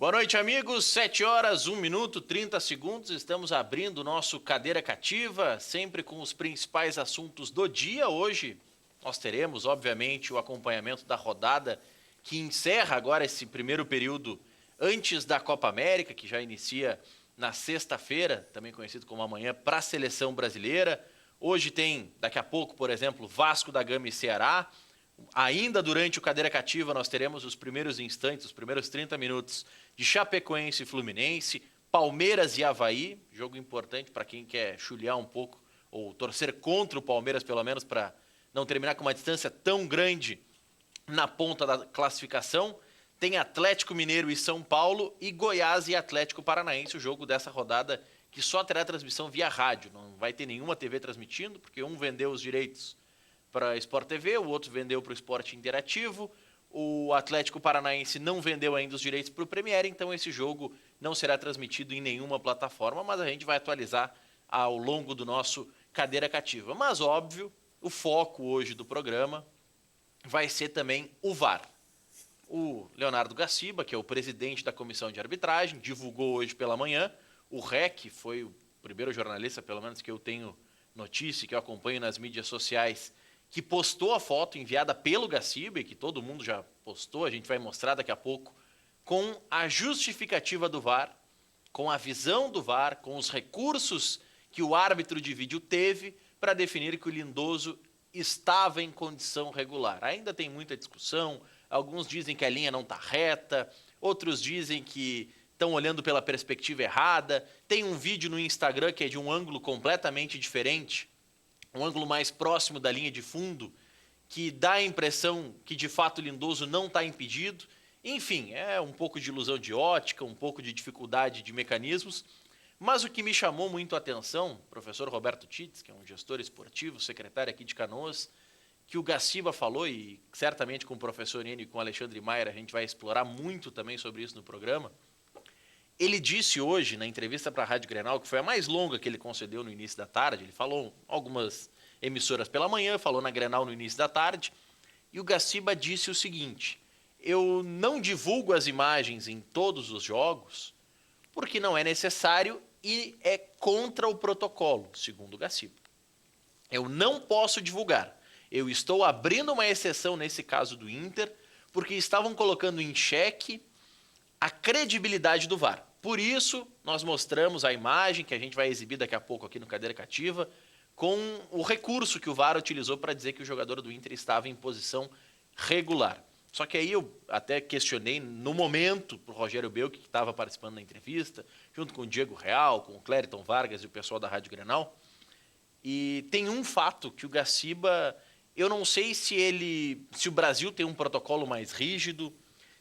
Boa noite, amigos. 7 horas, 1 minuto, 30 segundos. Estamos abrindo o nosso Cadeira Cativa, sempre com os principais assuntos do dia. Hoje nós teremos, obviamente, o acompanhamento da rodada que encerra agora esse primeiro período antes da Copa América, que já inicia na sexta-feira, também conhecido como amanhã, para a seleção brasileira. Hoje tem, daqui a pouco, por exemplo, Vasco da Gama e Ceará. Ainda durante o Cadeira Cativa nós teremos os primeiros instantes, os primeiros 30 minutos de Chapecoense e Fluminense, Palmeiras e Avaí, jogo importante para quem quer chulear um pouco ou torcer contra o Palmeiras, pelo menos para não terminar com uma distância tão grande na ponta da classificação. Tem Atlético Mineiro e São Paulo e Goiás e Atlético Paranaense, o jogo dessa rodada que só terá transmissão via rádio, não vai ter nenhuma TV transmitindo, porque um vendeu os direitos para a Sport TV, o outro vendeu para o Esporte Interativo, o Atlético Paranaense não vendeu ainda os direitos para o Premier, então esse jogo não será transmitido em nenhuma plataforma, mas a gente vai atualizar ao longo do nosso Cadeira Cativa. Mas, óbvio, o foco hoje do programa vai ser também o VAR. O Leonardo Gaciba, que é o presidente da Comissão de Arbitragem, divulgou hoje pela manhã. O REC foi o primeiro jornalista, pelo menos que eu tenho notícia, que eu acompanho nas mídias sociais, que postou a foto enviada pelo Gaciba, e que todo mundo já postou, a gente vai mostrar daqui a pouco, com a justificativa do VAR, com a visão do VAR, com os recursos que o árbitro de vídeo teve para definir que o Lindoso estava em condição regular. Ainda tem muita discussão, alguns dizem que a linha não está reta, outros dizem que estão olhando pela perspectiva errada. Tem um vídeo no Instagram que é de um ângulo completamente diferente, um ângulo mais próximo da linha de fundo, que dá a impressão que de fato o Lindoso não está impedido. Enfim, é um pouco de ilusão de ótica, um pouco de dificuldade de mecanismos, mas o que me chamou muito a atenção, o professor Roberto Titz, que é um gestor esportivo, secretário aqui de Canoas, que o Gaciba falou, e certamente com o professor Nino e com o Alexandre Maier a gente vai explorar muito também sobre isso no programa. Ele disse hoje, na entrevista para a Rádio Grenal, que foi a mais longa que ele concedeu no início da tarde, ele falou algumas emissoras pela manhã, falou na Grenal no início da tarde, e o Gaciba disse o seguinte: eu não divulgo as imagens em todos os jogos porque não é necessário e é contra o protocolo, segundo o Gaciba. Eu não posso divulgar. Eu estou abrindo uma exceção nesse caso do Inter, porque estavam colocando em xeque a credibilidade do VAR. Por isso, nós mostramos a imagem que a gente vai exibir daqui a pouco aqui no Cadeira Cativa, com o recurso que o VAR utilizou para dizer que o jogador do Inter estava em posição regular. Só que aí eu até questionei no momento para o Rogério Belk, que estava participando da entrevista, junto com o Diego Real, com o Clériton Vargas e o pessoal da Rádio Grenal. E tem um fato que o Gaciba, eu não sei se o Brasil tem um protocolo mais rígido,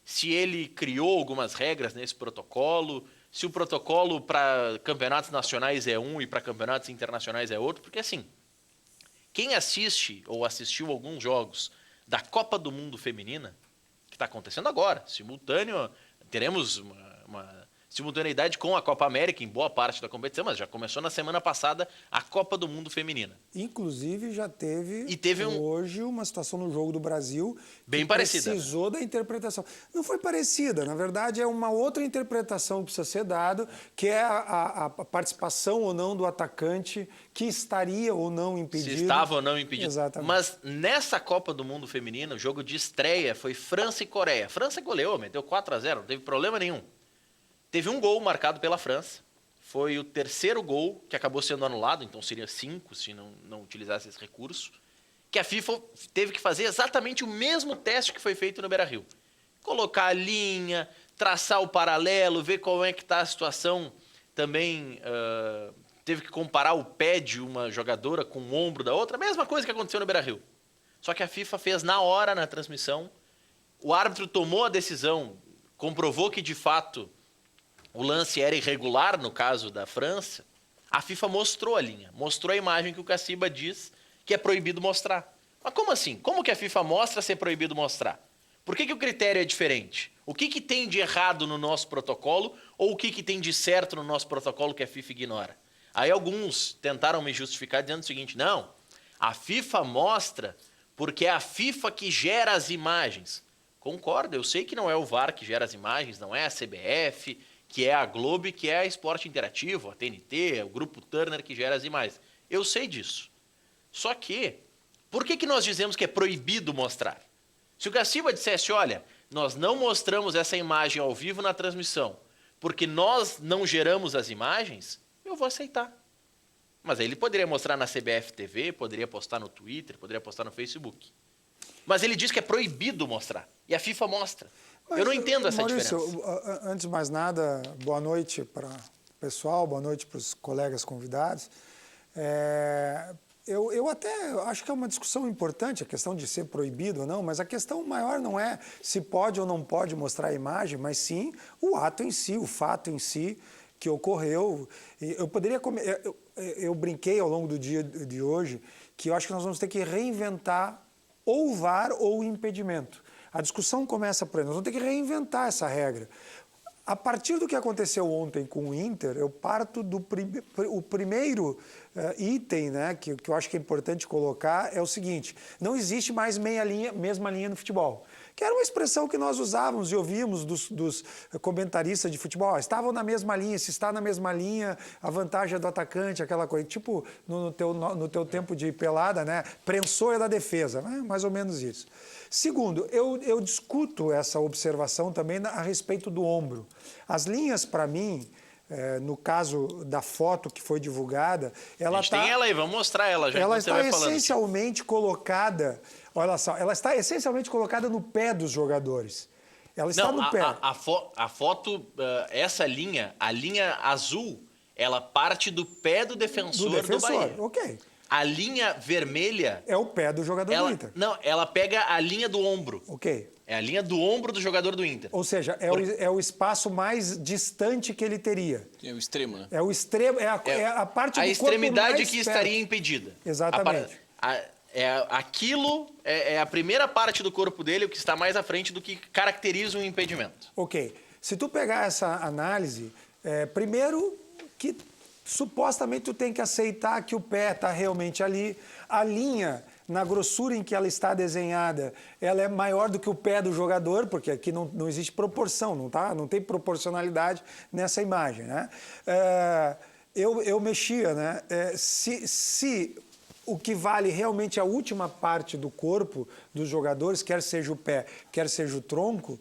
se ele criou algumas regras nesse protocolo, se o protocolo para campeonatos nacionais é um e para campeonatos internacionais é outro, porque assim, quem assiste ou assistiu alguns jogos da Copa do Mundo Feminina, que está acontecendo agora, simultâneo, teremos uma simultaneidade com a Copa América em boa parte da competição, mas já começou na semana passada a Copa do Mundo Feminina. Inclusive já teve hoje uma situação no jogo do Brasil bem que parecida, precisou da interpretação. Não foi parecida, na verdade é uma outra interpretação que precisa ser dada, que é a participação ou não do atacante, que estaria ou não impedido. Se estava ou não impedido. Exatamente. Mas nessa Copa do Mundo Feminina, o jogo de estreia foi França e Coreia. A França goleou, meteu 4-0, não teve problema nenhum. Teve um gol marcado pela França, foi o terceiro gol que acabou sendo anulado, então seria 5 se não utilizasse esse recurso, que a FIFA teve que fazer exatamente o mesmo teste que foi feito no Beira-Rio. Colocar a linha, traçar o paralelo, ver qual é que está a situação. Também teve que comparar o pé de uma jogadora com o ombro da outra, a mesma coisa que aconteceu no Beira-Rio. Só que a FIFA fez na hora, na transmissão, o árbitro tomou a decisão, comprovou que de fato o lance era irregular, no caso da França, a FIFA mostrou a linha, mostrou a imagem que o Gaciba diz que é proibido mostrar. Mas como assim? Como que a FIFA mostra se é proibido mostrar? Por que o critério é diferente? O que tem de errado no nosso protocolo ou o que tem de certo no nosso protocolo que a FIFA ignora? Aí alguns tentaram me justificar dizendo o seguinte: não, a FIFA mostra porque é a FIFA que gera as imagens. Concordo, eu sei que não é o VAR que gera as imagens, não é a CBF, que é a Globo, que é a Esporte Interativo, a TNT, o Grupo Turner que gera as imagens. Eu sei disso. Só que, por que nós dizemos que é proibido mostrar? Se o Gaciba dissesse, olha, nós não mostramos essa imagem ao vivo na transmissão, porque nós não geramos as imagens, eu vou aceitar. Mas aí ele poderia mostrar na CBF TV, poderia postar no Twitter, poderia postar no Facebook. Mas ele diz que é proibido mostrar. E a FIFA mostra. Mas, eu não entendo essa Maurício, diferença. Antes de mais nada, boa noite para o pessoal, boa noite para os colegas convidados. Eu até acho que é uma discussão importante, a questão de ser proibido ou não, mas a questão maior não é se pode ou não pode mostrar a imagem, mas sim o ato em si, o fato em si que ocorreu. Eu brinquei ao longo do dia de hoje que eu acho que nós vamos ter que reinventar ou o VAR ou o impedimento. A discussão começa por aí, nós vamos ter que reinventar essa regra. A partir do que aconteceu ontem com o Inter, eu parto do primeiro item, né, que eu acho que é importante colocar, é o seguinte: não existe mais mesma linha no futebol. Que era uma expressão que nós usávamos e ouvíamos dos comentaristas de futebol. Estavam na mesma linha, se está na mesma linha, a vantagem é do atacante, aquela coisa. Tipo no teu tempo de pelada, né? Prensou é da defesa, né? Mais ou menos isso. Segundo, eu discuto essa observação também a respeito do ombro. As linhas, para mim, no caso da foto que foi divulgada, ela está... tem ela aí, vamos mostrar ela já. Ela está essencialmente colocada... Olha só, ela está essencialmente colocada no pé dos jogadores. Ela está no pé. A foto, essa linha, a linha azul, ela parte do pé do defensor do Bahia. Ok. A linha vermelha... é o pé do jogador do Inter. Não, ela pega a linha do ombro. Ok. É a linha do ombro do jogador do Inter. Ou seja, é o espaço mais distante que ele teria. É o extremo, né? É o extremo, é a parte do corpo mais a extremidade que perto. estaria impedida. Exatamente. Aquilo é a primeira parte do corpo dele, o que está mais à frente do que caracteriza um impedimento. Ok. Se tu pegar essa análise, primeiro que supostamente tu tem que aceitar que o pé está realmente ali, a linha, na grossura em que ela está desenhada, ela é maior do que o pé do jogador, porque aqui não existe proporção, não tem proporcionalidade nessa imagem, né? Eu mexia, né? Se o que vale realmente a última parte do corpo dos jogadores, quer seja o pé, quer seja o tronco,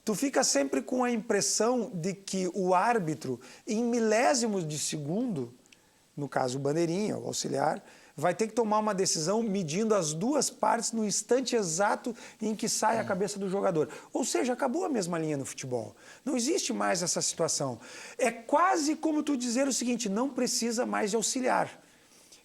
tu fica sempre com a impressão de que o árbitro, em milésimos de segundo, no caso o bandeirinha, o auxiliar, vai ter que tomar uma decisão medindo as duas partes no instante exato em que sai a cabeça do jogador. Ou seja, acabou a mesma linha no futebol. Não existe mais essa situação. É quase como tu dizer o seguinte: não precisa mais de auxiliar.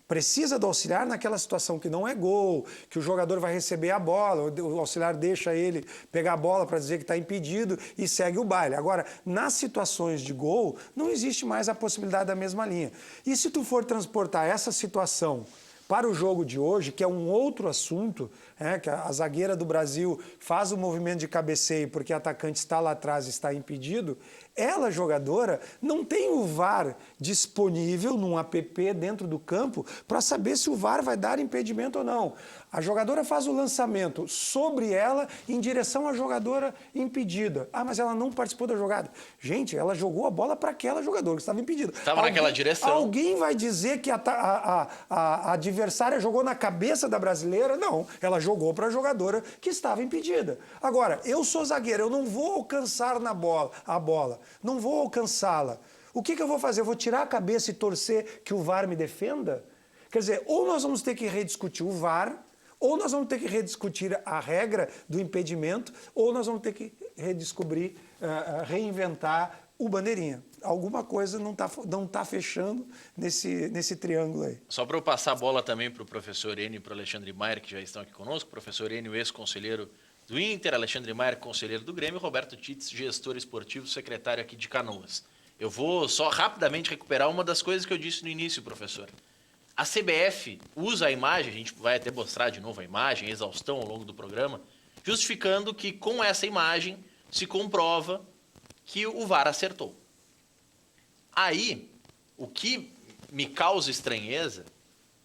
Precisa do auxiliar naquela situação que não é gol, que o jogador vai receber a bola, o auxiliar deixa ele pegar a bola para dizer que está impedido e segue o baile. Agora, nas situações de gol, não existe mais a possibilidade da mesma linha. E se tu for transportar essa situação para o jogo de hoje, que é um outro assunto, que a zagueira do Brasil faz o movimento de cabeceio porque o atacante está lá atrás e está impedido, ela, jogadora, não tem o VAR disponível num app dentro do campo para saber se o VAR vai dar impedimento ou não. A jogadora faz o lançamento sobre ela em direção à jogadora impedida. Ah, mas ela não participou da jogada. Gente, ela jogou a bola para aquela jogadora que estava impedida. Estava naquela direção. Alguém vai dizer que a adversária jogou na cabeça da brasileira? Não, ela jogou para a jogadora que estava impedida. Agora, eu sou zagueiro, eu não vou alcançar a bola, não vou alcançá-la. O que eu vou fazer? Eu vou tirar a cabeça e torcer que o VAR me defenda? Quer dizer, ou nós vamos ter que rediscutir o VAR, ou nós vamos ter que rediscutir a regra do impedimento, ou nós vamos ter que redescobrir, reinventar o bandeirinha. Alguma coisa não tá fechando nesse triângulo aí. Só para eu passar a bola também para o professor Enio e para o Alexandre Maier, que já estão aqui conosco. Professor Enio, ex-conselheiro do Inter, Alexandre Maier, conselheiro do Grêmio, Roberto Titz, gestor esportivo, secretário aqui de Canoas. Eu vou só rapidamente recuperar uma das coisas que eu disse no início, professor. A CBF usa a imagem, a gente vai até mostrar de novo a imagem, a exaustão ao longo do programa, justificando que com essa imagem se comprova que o VAR acertou. Aí, o que me causa estranheza,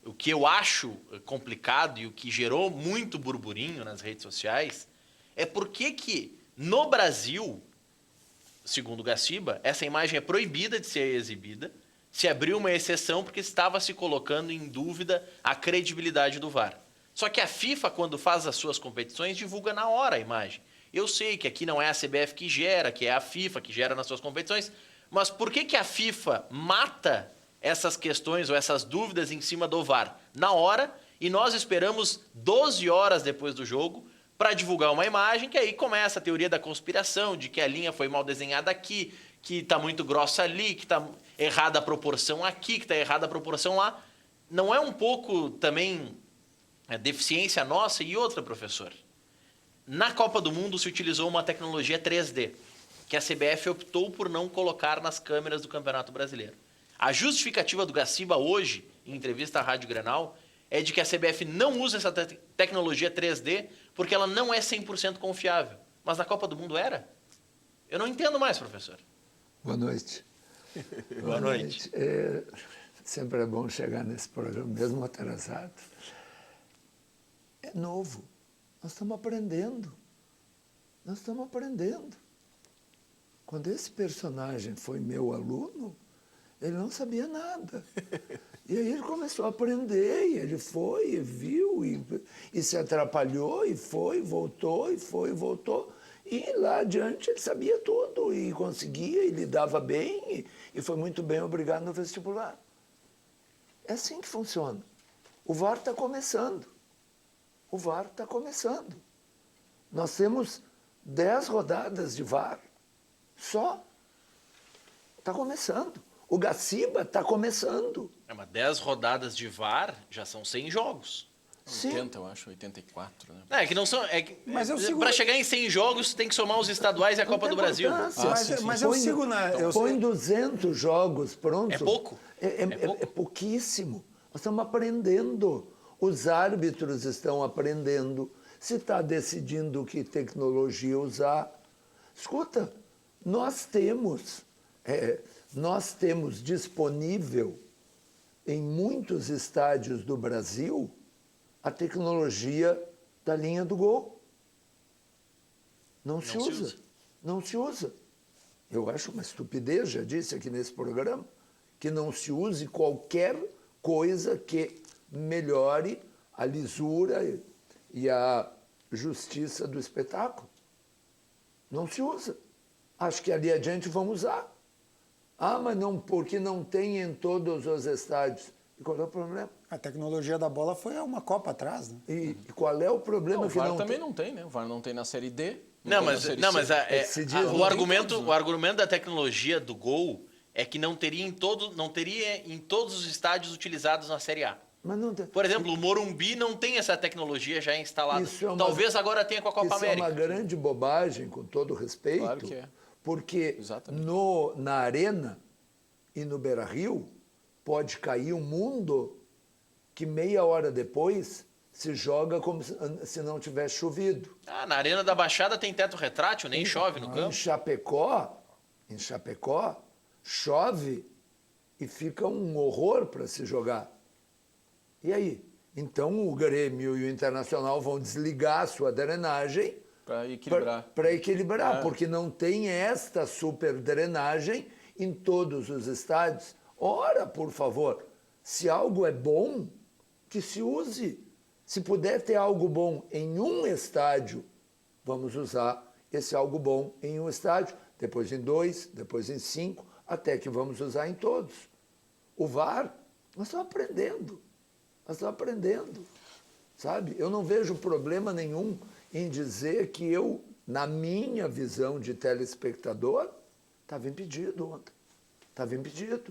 o que eu acho complicado e o que gerou muito burburinho nas redes sociais, é por que no Brasil, segundo o Gaciba, essa imagem é proibida de ser exibida, se abriu uma exceção porque estava se colocando em dúvida a credibilidade do VAR. Só que a FIFA, quando faz as suas competições, divulga na hora a imagem. Eu sei que aqui não é a CBF que gera, que é a FIFA que gera nas suas competições, mas por que a FIFA mata essas questões ou essas dúvidas em cima do VAR na hora e nós esperamos 12 horas depois do jogo para divulgar uma imagem que aí começa a teoria da conspiração, de que a linha foi mal desenhada aqui, que está muito grossa ali, que está errada a proporção aqui, que está errada a proporção lá. Não é um pouco também a deficiência nossa? E outra, professor, na Copa do Mundo se utilizou uma tecnologia 3D, que a CBF optou por não colocar nas câmeras do Campeonato Brasileiro. A justificativa do Gaciba hoje, em entrevista à Rádio Grenal, é de que a CBF não usa essa tecnologia 3D porque ela não é 100% confiável. Mas na Copa do Mundo era? Eu não entendo mais, professor. Boa noite. Boa noite. Sempre é bom chegar nesse programa, mesmo atrasado. É novo. Nós estamos aprendendo. Nós estamos aprendendo. Quando esse personagem foi meu aluno, ele não sabia nada. E aí ele começou a aprender, e ele foi, e viu, e se atrapalhou, e foi, voltou, e foi, voltou. E lá adiante ele sabia tudo, e conseguia, e lidava bem, e foi muito bem obrigado no vestibular. É assim que funciona. O VAR está começando. O VAR está começando. Nós temos 10 rodadas de VAR. Só. Está começando. O Gaciba está começando. Mas 10 rodadas de VAR já são 100 jogos. Sim. 80, eu acho, 84, né? É que não são. Mas eu sigo- Para chegar em 100 jogos, tem que somar os estaduais e a Copa do Brasil. Mas eu sigo na... Põe 200 jogos, pronto. É pouco? É pouquíssimo. Nós estamos aprendendo. Os árbitros estão aprendendo. Se está decidindo que tecnologia usar. Escuta, nós temos disponível em muitos estádios do Brasil a tecnologia da linha do gol. Não se usa. Não se usa. Eu acho uma estupidez, já disse aqui nesse programa, que não se use qualquer coisa que melhore a lisura e a justiça do espetáculo. Não se usa. Acho que ali adiante vão usar. Ah, mas não, porque não tem em todos os estádios. E qual é o problema? A tecnologia da bola foi há uma Copa atrás, né? E qual é o problema O que VAR não também tem? não tem, né? O VAR não tem na Série D. Não, tem na mas, Série não, C. mas se diz, não o, tem argumento, todos, né? o argumento da tecnologia do gol é que não teria em todos os estádios utilizados na Série A. Mas não tem. Por exemplo, o Morumbi não tem essa tecnologia já instalada. Isso é uma- Talvez agora tenha com a Copa Isso América. é uma grande bobagem, com todo respeito. Claro que é. Porque Exatamente. na Arena e no Beira-Rio pode cair um mundo que meia hora depois se joga como se não tivesse chovido. Na Arena da Baixada tem teto retrátil, nem chove no Em campo. Chapecó, chove e fica um horror para se jogar. E aí? Então o Grêmio e o Internacional vão desligar a sua drenagem Para equilibrar. para equilibrar, É. porque não tem esta super drenagem em todos os estádios. Ora, por favor, se algo é bom, que se use. Se puder ter algo bom em um estádio, vamos usar esse algo bom em um estádio, depois em 2, depois em 5, até que vamos usar em todos. O VAR, nós estamos aprendendo. Nós estamos aprendendo. Sabe? Eu não vejo problema nenhum em dizer que eu, na minha visão de telespectador, estava impedido ontem. Estava impedido.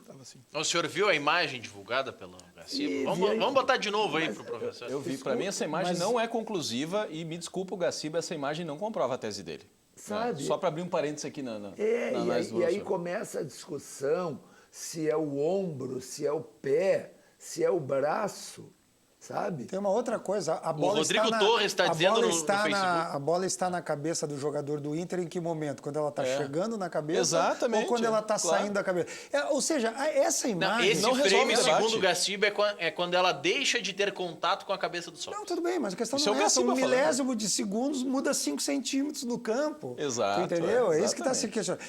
O senhor viu a imagem divulgada pelo Gaciba? E Vamos, vi aí. vamos botar de novo aí pro professor. Eu vi, para mim essa imagem mas- não é conclusiva e me desculpa o Gaciba, essa imagem não comprova a tese dele. Sabe? Só para abrir um parênteses aqui na É, análise do e aí professor. começa a discussão se é o ombro, se é o pé, se é o braço. sabe? Tem uma outra coisa, a bola Rodrigo está Torres está dizendo no Facebook. a bola está na cabeça do jogador do Inter em que momento? Quando ela está chegando na cabeça Exatamente, ou quando ela está claro. saindo da cabeça? Ou seja, essa Não, imagem... esse não resolve frame, o debate. segundo o Gaciba, é quando ela deixa de ter contato com a cabeça do Sócrates. Não, tudo bem, mas a questão Isso não é é o essa. Um Gaciba falando. milésimo de segundos muda 5 centímetros no campo. Exato, Tu entendeu? É isso que está exatamente. se questionando.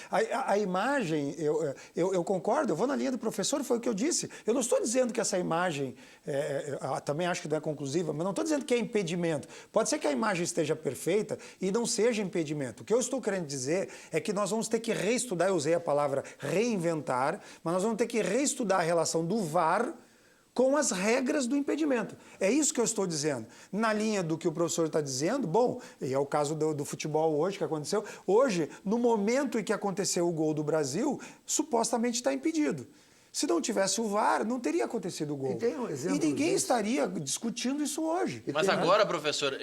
A imagem, eu concordo, eu vou na linha do professor, foi o que eu disse. Eu não estou dizendo que essa imagem, também acho que não é conclusiva, mas não estou dizendo que é impedimento. Pode ser que a imagem esteja perfeita e não seja impedimento. O que eu estou querendo dizer é que nós vamos ter que reestudar, eu usei a palavra reinventar, mas nós vamos ter que reestudar a relação do VAR com as regras do impedimento. É isso que eu estou dizendo. Na linha do que o professor está dizendo, bom, e é o caso do futebol hoje que aconteceu, hoje, no momento em que aconteceu o gol do Brasil, supostamente está impedido. Se não tivesse o VAR, não teria acontecido o gol. E tem um exemplo E ninguém disso. estaria discutindo isso hoje. Mas agora, professor,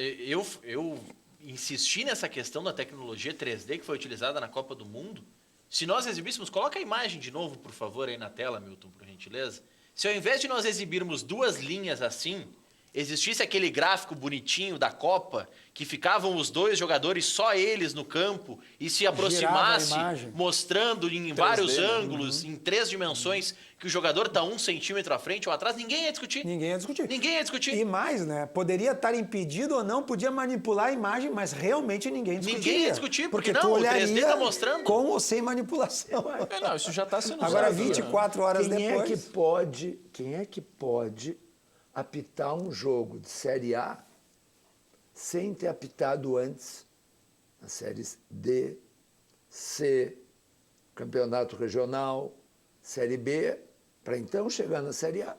eu insisti nessa questão da tecnologia 3D que foi utilizada na Copa do Mundo. Se nós exibíssemos, coloca a imagem de novo, por favor, aí na tela, Milton, por gentileza. Se ao invés de nós exibirmos duas linhas assim, existisse aquele gráfico bonitinho da Copa, que ficavam os dois jogadores, só eles no campo, e se aproximasse, Girava a imagem. mostrando em 3D, vários né? ângulos, em 3 dimensões, que o jogador está 1 centímetro à frente ou atrás, ninguém ia discutir. Ninguém ia discutir. Ninguém ia discutir. E mais, né? Poderia estar impedido ou não, podia manipular a imagem, mas realmente ninguém discutiria. Ninguém ia discutir, porque tu não, o olharia 3D tá mostrando. com ou sem manipulação. Não, isso já está sendo Agora, usado, né? 24 horas Quem depois... quem é que pode apitar um jogo de Série A sem ter apitado antes nas séries D, C, Campeonato Regional, Série B, para então chegar na Série A?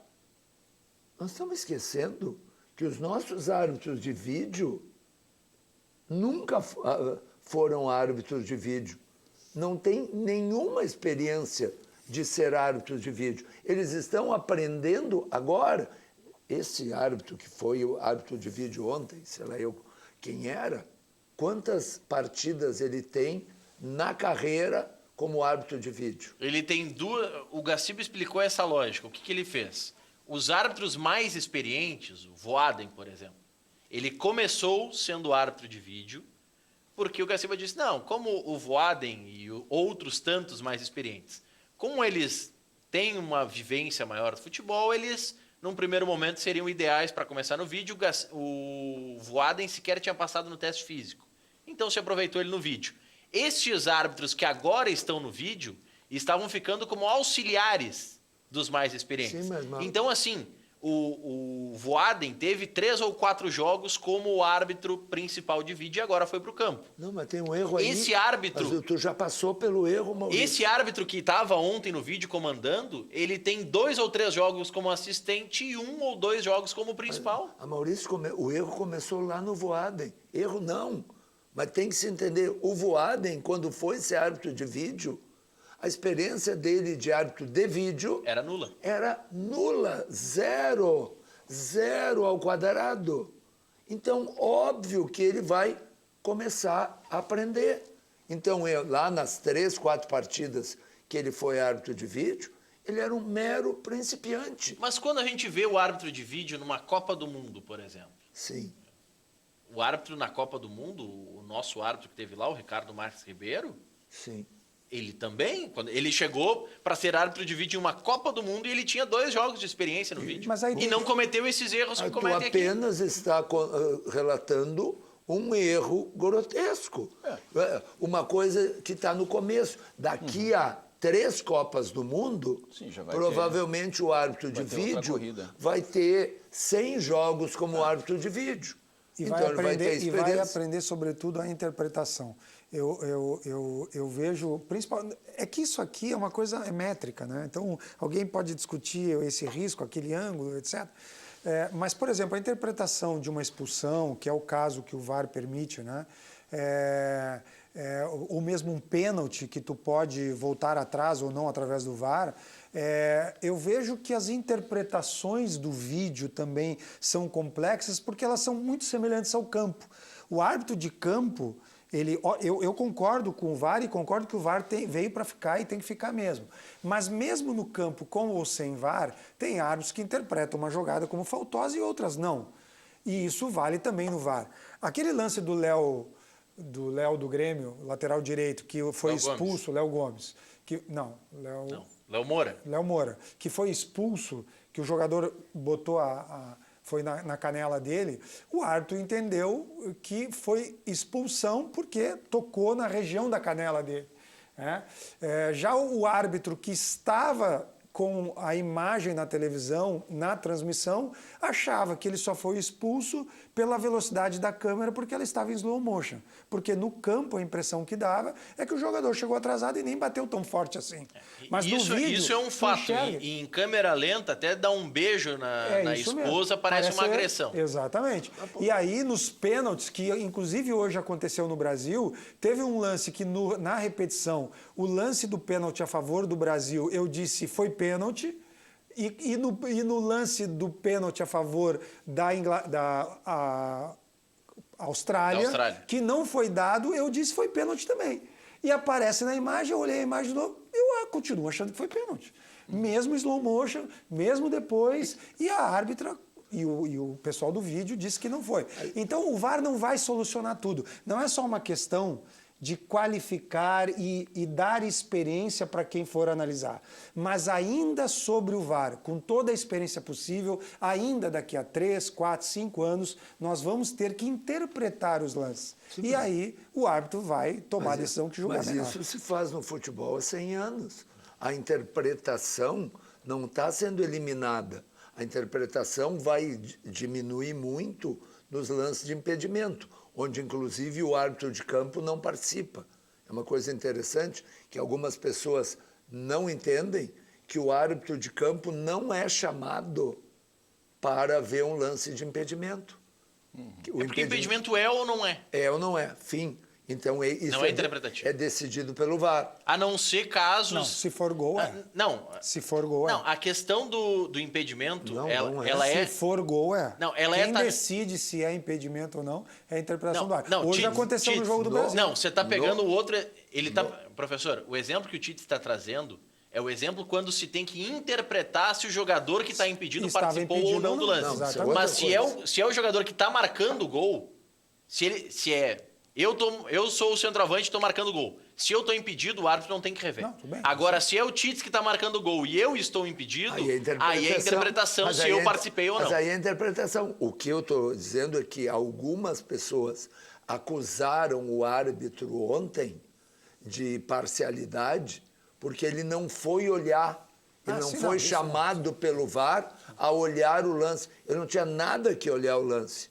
Nós estamos esquecendo que os nossos árbitros de vídeo nunca foram árbitros de vídeo. Não tem nenhuma experiência de ser árbitros de vídeo. Eles estão aprendendo agora. Esse árbitro que foi o árbitro de vídeo ontem, sei lá eu quem era, quantas partidas ele tem na carreira como árbitro de vídeo? Ele tem duas. O Gaciba explicou essa lógica. O que ele fez? Os árbitros mais experientes, o Voaden, por exemplo, ele começou sendo árbitro de vídeo, porque o Gaciba disse: não, como o Voaden e outros tantos mais experientes, como eles têm uma vivência maior do futebol, eles, num primeiro momento, seriam ideais para começar no vídeo. O Voaden sequer tinha passado no teste físico. Então se aproveitou ele no vídeo. Estes árbitros que agora estão no vídeo estavam ficando como auxiliares dos mais experientes. Sim, mas... Então, assim, o Voaden teve 3 ou 4 jogos como o árbitro principal de vídeo e agora foi para o campo. Não, mas tem um erro aí. Esse árbitro... Mas tu já passou pelo erro, Maurício. Esse árbitro que estava ontem no vídeo comandando, ele tem 2 ou 3 jogos como assistente e 1 ou 2 jogos como principal. A Maurício, o erro começou lá no Voaden. Erro não. Mas tem que se entender, o Voaden, quando foi ser árbitro de vídeo, a experiência dele de árbitro de vídeo... Era nula. Era nula, zero ao quadrado. Então, óbvio que ele vai começar a aprender. Então, lá nas 3, 4 partidas que ele foi árbitro de vídeo, ele era um mero principiante. Mas quando a gente vê o árbitro de vídeo numa Copa do Mundo, por exemplo, Sim. o árbitro na Copa do Mundo, o nosso árbitro que teve lá, o Ricardo Marques Ribeiro, Sim. ele também, quando ele chegou para ser árbitro de vídeo em uma Copa do Mundo e ele tinha 2 jogos de experiência no vídeo. Mas aí E tem- não cometeu esses erros que Tu cometem aqui. apenas está relatando um erro grotesco. Uma coisa que está no começo. Daqui a 3 Copas do Mundo, Sim, já vai provavelmente o árbitro de vai ter outra vídeo corrida. vai ter 100 jogos como árbitro de vídeo. E Então, vai ele vai ter aprender, e vai experiência. aprender, sobretudo, a interpretação. Eu vejo, principalmente, é que isso aqui é uma coisa métrica, né? Então, alguém pode discutir esse risco, aquele ângulo, etc. Mas, por exemplo, a interpretação de uma expulsão, que é o caso que o VAR permite, né? Ou mesmo um pênalti que tu pode voltar atrás ou não através do VAR, eu vejo que as interpretações do vídeo também são complexas porque elas são muito semelhantes ao campo. O árbitro de campo, Eu concordo com o VAR e concordo que o VAR veio para ficar e tem que ficar mesmo. Mas mesmo no campo, com ou sem VAR, tem árbitros que interpretam uma jogada como faltosa e outras não. E isso vale também no VAR. Aquele lance do Léo do Grêmio, lateral direito, que foi expulso, Léo Gomes. Léo Moura. Léo Moura, que foi expulso, que o jogador botou foi na canela dele, o árbitro entendeu que foi expulsão porque tocou na região da canela dele. Né? Já o árbitro que estava com a imagem na televisão, na transmissão, achava que ele só foi expulso pela velocidade da câmera porque ela estava em slow motion. Porque no campo a impressão que dava é que o jogador chegou atrasado e nem bateu tão forte assim. Mas isso, no vídeo, isso é um fato. Em câmera lenta, até dar um beijo na esposa parece uma agressão. Exatamente. E aí, nos pênaltis, que inclusive hoje aconteceu no Brasil, teve um lance que na repetição, o lance do pênalti a favor do Brasil, eu disse foi pênalti. E no lance do pênalti a favor da Austrália, que não foi dado, eu disse foi pênalti também. E aparece na imagem, eu olhei a imagem de novo, eu continuo achando que foi pênalti. Mesmo slow motion, mesmo depois, e a árbitra e o pessoal do vídeo disse que não foi. Então o VAR não vai solucionar tudo. Não é só uma questão de qualificar e dar experiência para quem for analisar. Mas ainda sobre o VAR, com toda a experiência possível, ainda daqui a 3, 4, 5 anos, nós vamos ter que interpretar os lances. Sim, e aí o árbitro vai tomar a decisão que julgar melhor. Mas isso se faz no futebol há 100 anos. A interpretação não está sendo eliminada. A interpretação vai diminuir muito nos lances de impedimento, onde inclusive o árbitro de campo não participa. É uma coisa interessante que algumas pessoas não entendem, que o árbitro de campo não é chamado para ver um lance de impedimento. Porque impedimento é ou não é? É ou não é, fim. Então isso não é interpretativo. É decidido pelo VAR. A não ser casos... Não, se for gol, é. Não. Se for gol, é. Não, a questão do impedimento, não ela é... Se for gol, é. Não, ela Quem decide se é impedimento ou não é a interpretação do árbitro. Hoje aconteceu no jogo do Brasil. Não, você está pegando o outro... Professor, o exemplo que o Tite está trazendo é o exemplo quando se tem que interpretar se o jogador que está impedido participou ou não do lance. Mas se é o jogador que está marcando o gol, eu sou o centroavante e estou marcando o gol. Se eu estou impedido, o árbitro não tem que rever. Agora, se é o Tite que está marcando o gol e eu estou impedido, aí é a interpretação se eu participei ou não. Mas aí é a interpretação. O que eu estou dizendo é que algumas pessoas acusaram o árbitro ontem de parcialidade porque ele não foi olhar, ele não foi chamado pelo VAR a olhar o lance. Ele não tinha nada que olhar o lance.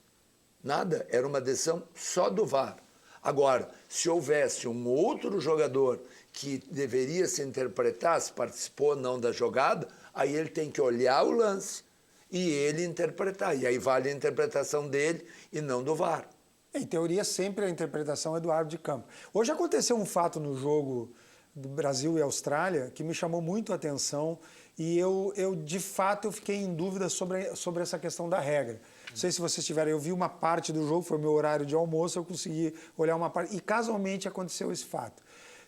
Nada. Era uma decisão só do VAR. Agora, se houvesse um outro jogador que deveria se interpretar, se participou ou não da jogada, aí ele tem que olhar o lance e ele interpretar. E aí vale a interpretação dele e não do VAR. Em teoria, sempre a interpretação é do árbitro de campo. Hoje aconteceu um fato no jogo do Brasil e Austrália que me chamou muito a atenção e eu de fato, eu fiquei em dúvida sobre essa questão da regra. Não sei se vocês tiveram, eu vi uma parte do jogo, foi meu horário de almoço, eu consegui olhar uma parte, e casualmente aconteceu esse fato.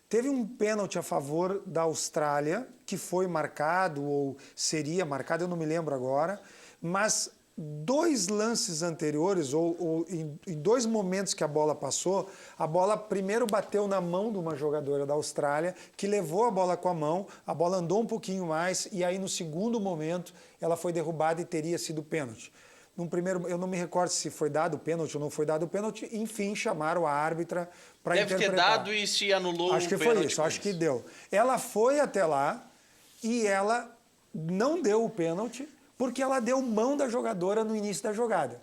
Teve um pênalti a favor da Austrália, que foi marcado, ou seria marcado, eu não me lembro agora, mas 2 lances anteriores, ou em 2 momentos que a bola passou, a bola primeiro bateu na mão de uma jogadora da Austrália, que levou a bola com a mão, a bola andou um pouquinho mais, e aí no segundo momento ela foi derrubada e teria sido pênalti. Num primeiro, eu não me recordo se foi dado o pênalti ou não foi dado o pênalti, enfim, chamaram a árbitra para interpretar. Deve ter dado e se anulou o pênalti. Acho que foi isso, acho que deu. Ela foi até lá e ela não deu o pênalti porque ela deu mão da jogadora no início da jogada.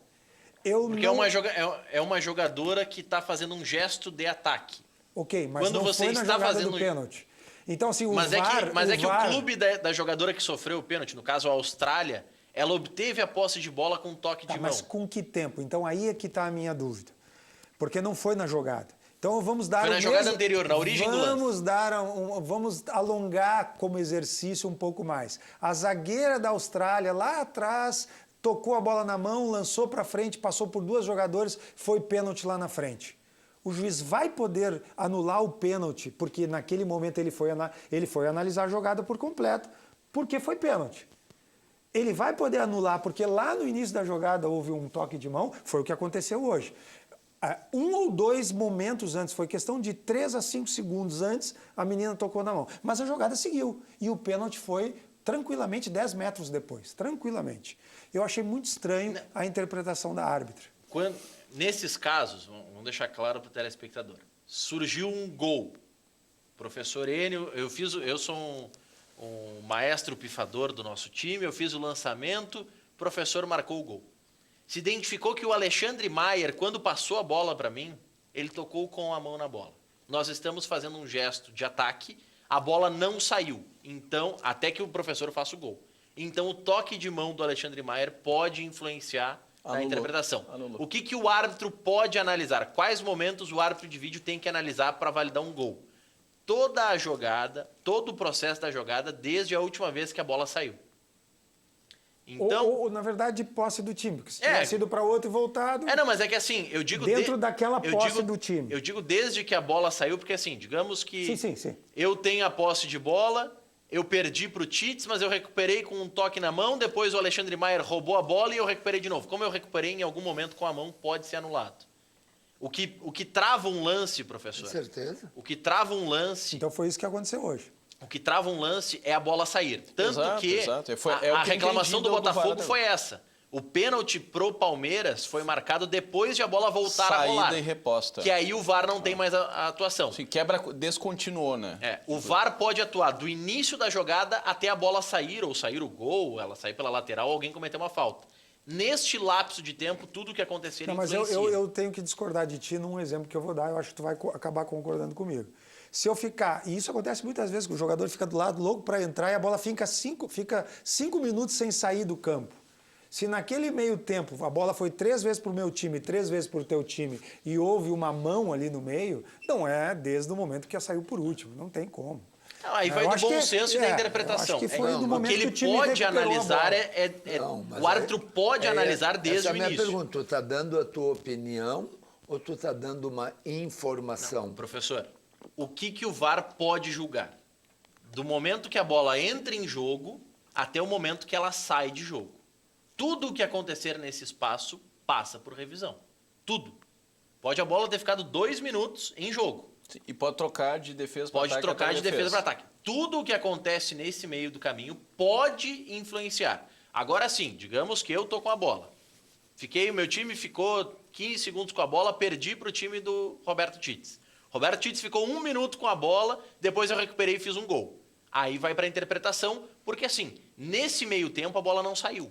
É uma jogadora que está fazendo um gesto de ataque. Ok, mas quando não você foi na está jogada fazendo do pênalti. Então, assim, o mas VAR... é que o clube da jogadora que sofreu o pênalti, no caso a Austrália, ela obteve a posse de bola com um toque de mão. Mas com que tempo? Então aí é que está a minha dúvida. Porque não foi na jogada. Então vamos dar... Foi na jogada anterior, na origem do lance. Vamos alongar como exercício um pouco mais. A zagueira da Austrália, lá atrás, tocou a bola na mão, lançou para frente, passou por 2 jogadores, foi pênalti lá na frente. o juiz vai poder anular o pênalti, porque naquele momento ele foi analisar a jogada por completo, porque foi pênalti. Ele vai poder anular, porque lá no início da jogada houve um toque de mão, foi o que aconteceu hoje. 1 ou 2 momentos antes, foi questão de 3 a 5 segundos antes, a menina tocou na mão. Mas a jogada seguiu e o pênalti foi tranquilamente 10 metros depois, tranquilamente. Eu achei muito estranho a interpretação da árbitra. Nesses casos, vamos deixar claro para o telespectador, surgiu um gol. Professor Enio, eu sou um maestro pifador do nosso time, eu fiz o lançamento, o professor marcou o gol. Se identificou que o Alexandre Maier, quando passou a bola para mim, ele tocou com a mão na bola. Nós estamos fazendo um gesto de ataque, a bola não saiu, então até que o professor faça o gol. Então o toque de mão do Alexandre Maier pode influenciar na interpretação. Anulou. O que o árbitro pode analisar? Quais momentos o árbitro de vídeo tem que analisar para validar um gol? Toda a jogada, todo o processo da jogada, desde a última vez que a bola saiu. Então, ou na verdade, de posse do time, porque se tivesse ido para outro e voltado... não, mas é que assim, eu digo... Dentro daquela posse do time. Eu digo desde que a bola saiu, porque assim, digamos que Sim. eu tenho a posse de bola, eu perdi para o Tits, mas eu recuperei com um toque na mão, depois o Alexandre Maier roubou a bola e eu recuperei de novo. Como eu recuperei em algum momento com a mão, pode ser anulado. O que trava um lance, professor... Com certeza. O que trava um lance... Então foi isso que aconteceu hoje. O que trava um lance é a bola sair. Tanto que exato. a reclamação do Botafogo VAR foi essa. O pênalti pro Palmeiras foi marcado depois de a bola voltar a rolar. Saída e reposta. Que aí o VAR não tem mais a atuação. Se descontinuou, né? O VAR pode atuar do início da jogada até a bola sair, ou sair o gol, ela sair pela lateral, ou alguém cometer uma falta. Neste lapso de tempo, tudo que acontecer Mas influencia. eu tenho que discordar de ti num exemplo que eu vou dar, eu acho que tu vai acabar concordando comigo. Se eu ficar, e isso acontece muitas vezes, que o jogador fica do lado louco para entrar e a bola fica 5 minutos sem sair do campo. Se naquele meio tempo a bola foi 3 vezes para o meu time, 3 vezes para o teu time e houve uma mão ali no meio, não é desde o momento que saiu por último, não tem como. Aí vai do bom senso e da interpretação. Eu acho que foi do momento o que ele o time pode analisar Não, o árbitro pode analisar desde o início. Essa é a minha pergunta. Tu está dando a tua opinião ou tu está dando uma informação? Não, professor, o que o VAR pode julgar? Do momento que a bola entra em jogo até o momento que ela sai de jogo. Tudo o que acontecer nesse espaço passa por revisão. Tudo. Pode a bola ter ficado 2 minutos em jogo. Sim, e pode trocar de defesa para ataque. Pode trocar de defesa para ataque. Tudo o que acontece nesse meio do caminho pode influenciar. Agora sim, digamos que eu tô com a bola. O meu time ficou 15 segundos com a bola, perdi para o time do Roberto Tits. Roberto Tits ficou 1 minuto com a bola, depois eu recuperei e fiz um gol. Aí vai para a interpretação, porque assim, nesse meio tempo a bola não saiu.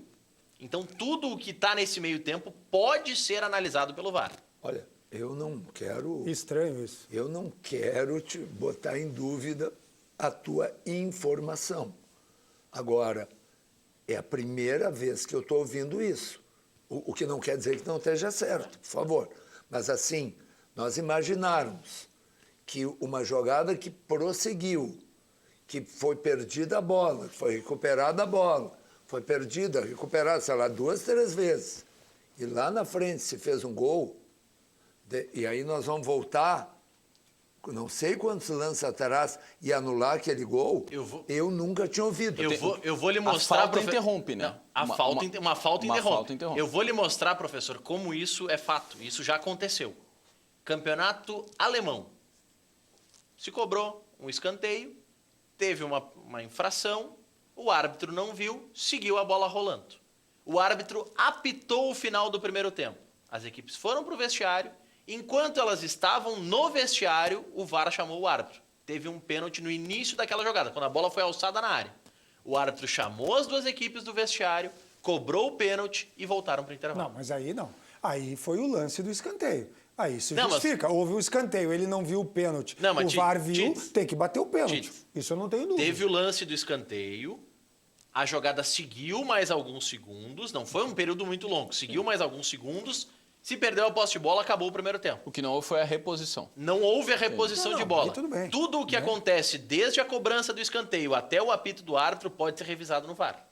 Então tudo o que está nesse meio tempo pode ser analisado pelo VAR. Olha, eu não quero... Estranho isso. Eu não quero te botar em dúvida a tua informação. Agora, é a primeira vez que eu estou ouvindo isso. O que não quer dizer que não esteja certo, por favor. Mas assim, nós imaginarmos que uma jogada que prosseguiu, que foi perdida a bola, que foi recuperada a bola, foi perdida, recuperada, sei lá, 2, 3 vezes. E lá na frente se fez um gol, e aí nós vamos voltar, não sei quantos lances atrás, e anular aquele gol, eu nunca tinha ouvido. Eu vou lhe mostrar... A falta interrompe, né? Não, uma falta interrompe. interrompe. Eu vou lhe mostrar, professor, como isso é fato. Isso já aconteceu. Campeonato alemão. Se cobrou um escanteio, teve uma infração, o árbitro não viu, seguiu a bola rolando. O árbitro apitou o final do primeiro tempo. As equipes foram para o vestiário. Enquanto elas estavam no vestiário, o VAR chamou o árbitro. Teve um pênalti no início daquela jogada, quando a bola foi alçada na área. O árbitro chamou as 2 equipes do vestiário, cobrou o pênalti e voltaram para o intervalo. Não, mas aí não. Aí foi o lance do escanteio. Aí isso Não, justifica. Houve o escanteio, ele não viu o pênalti. Não, mas o VAR viu, Tits, tem que bater o pênalti. Tits, isso eu não tenho dúvida. Teve o lance do escanteio, a jogada seguiu mais alguns segundos, não foi um período muito longo, seguiu mais alguns segundos, se perdeu a posse de bola, acabou o primeiro tempo. O que não houve foi a reposição. Não houve a reposição de bola. Tudo bem. Tudo o que acontece desde a cobrança do escanteio até o apito do árbitro pode ser revisado no VAR.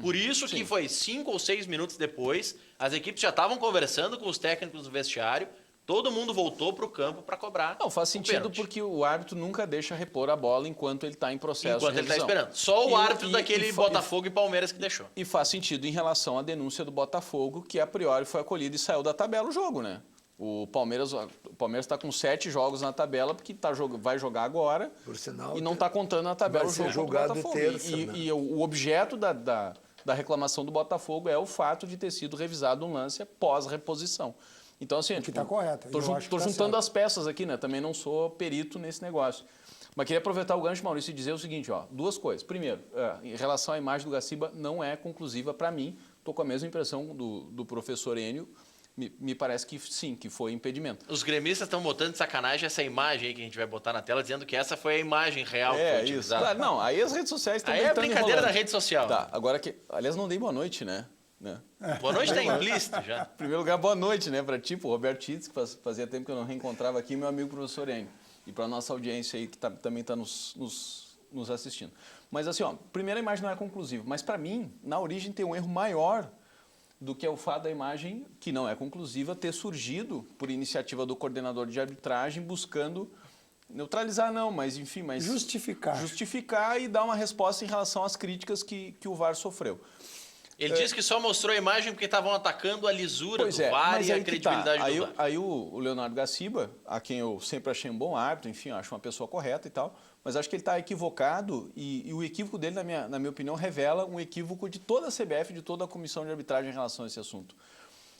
Por isso que foi 5 ou 6 minutos depois, as equipes já estavam conversando com os técnicos do vestiário, Todo mundo voltou para o campo para cobrar. Não, faz o sentido pênalti. porque o árbitro nunca deixa repor a bola enquanto ele está em processo Enquanto de ele está revisão. esperando. Só o árbitro daquele e Botafogo e Palmeiras que deixou. E faz sentido em relação à denúncia do Botafogo, que a priori foi acolhido e saiu da tabela o jogo, né? O Palmeiras está com 7 jogos na tabela, porque vai jogar agora Por sinal, e não está contando na tabela o vai ser jogo contra o julgado Botafogo. terça, E, né? e o objeto da reclamação do Botafogo é o fato de ter sido revisado um lance pós-reposição. Então, assim, que tá correto, Tô eu acho que tá juntando certo. as peças aqui, né? Também não sou perito nesse negócio. Mas queria aproveitar o gancho, Maurício, e dizer o seguinte, ó, 2 coisas. Primeiro, em relação à imagem do Gaciba, não é conclusiva para mim. Estou com a mesma impressão do professor Enio. Me parece que sim, que foi impedimento. Os gremistas estão botando de sacanagem essa imagem aí que a gente vai botar na tela, dizendo que essa foi a imagem real que foi Isso. utilizada. Claro, não, aí as redes sociais estão Aí é brincadeira da rede social. Tá, agora que... Aliás, não dei boa noite, né? Boa noite, tá implícito já. Em primeiro lugar, boa noite, né? Para ti, pro Roberto Titz, que fazia tempo que eu não reencontrava aqui, meu amigo professor Enio. E para nossa audiência aí, que também está nos assistindo. Mas assim, ó, primeira imagem não é conclusiva. Mas para mim, na origem, tem um erro maior do que o fato da imagem, que não é conclusiva, ter surgido por iniciativa do coordenador de arbitragem, buscando neutralizar não, mas enfim... Mas justificar e dar uma resposta em relação às críticas que o VAR sofreu. Ele disse que só mostrou a imagem porque estavam atacando a lisura do VAR mas e a aí que credibilidade do VAR. Aí o Leonardo Gaciba, a quem eu sempre achei um bom árbitro, enfim, eu acho uma pessoa correta e tal, mas acho que ele está equivocado e o equívoco dele, na minha opinião, revela um equívoco de toda a CBF, de toda a comissão de arbitragem em relação a esse assunto.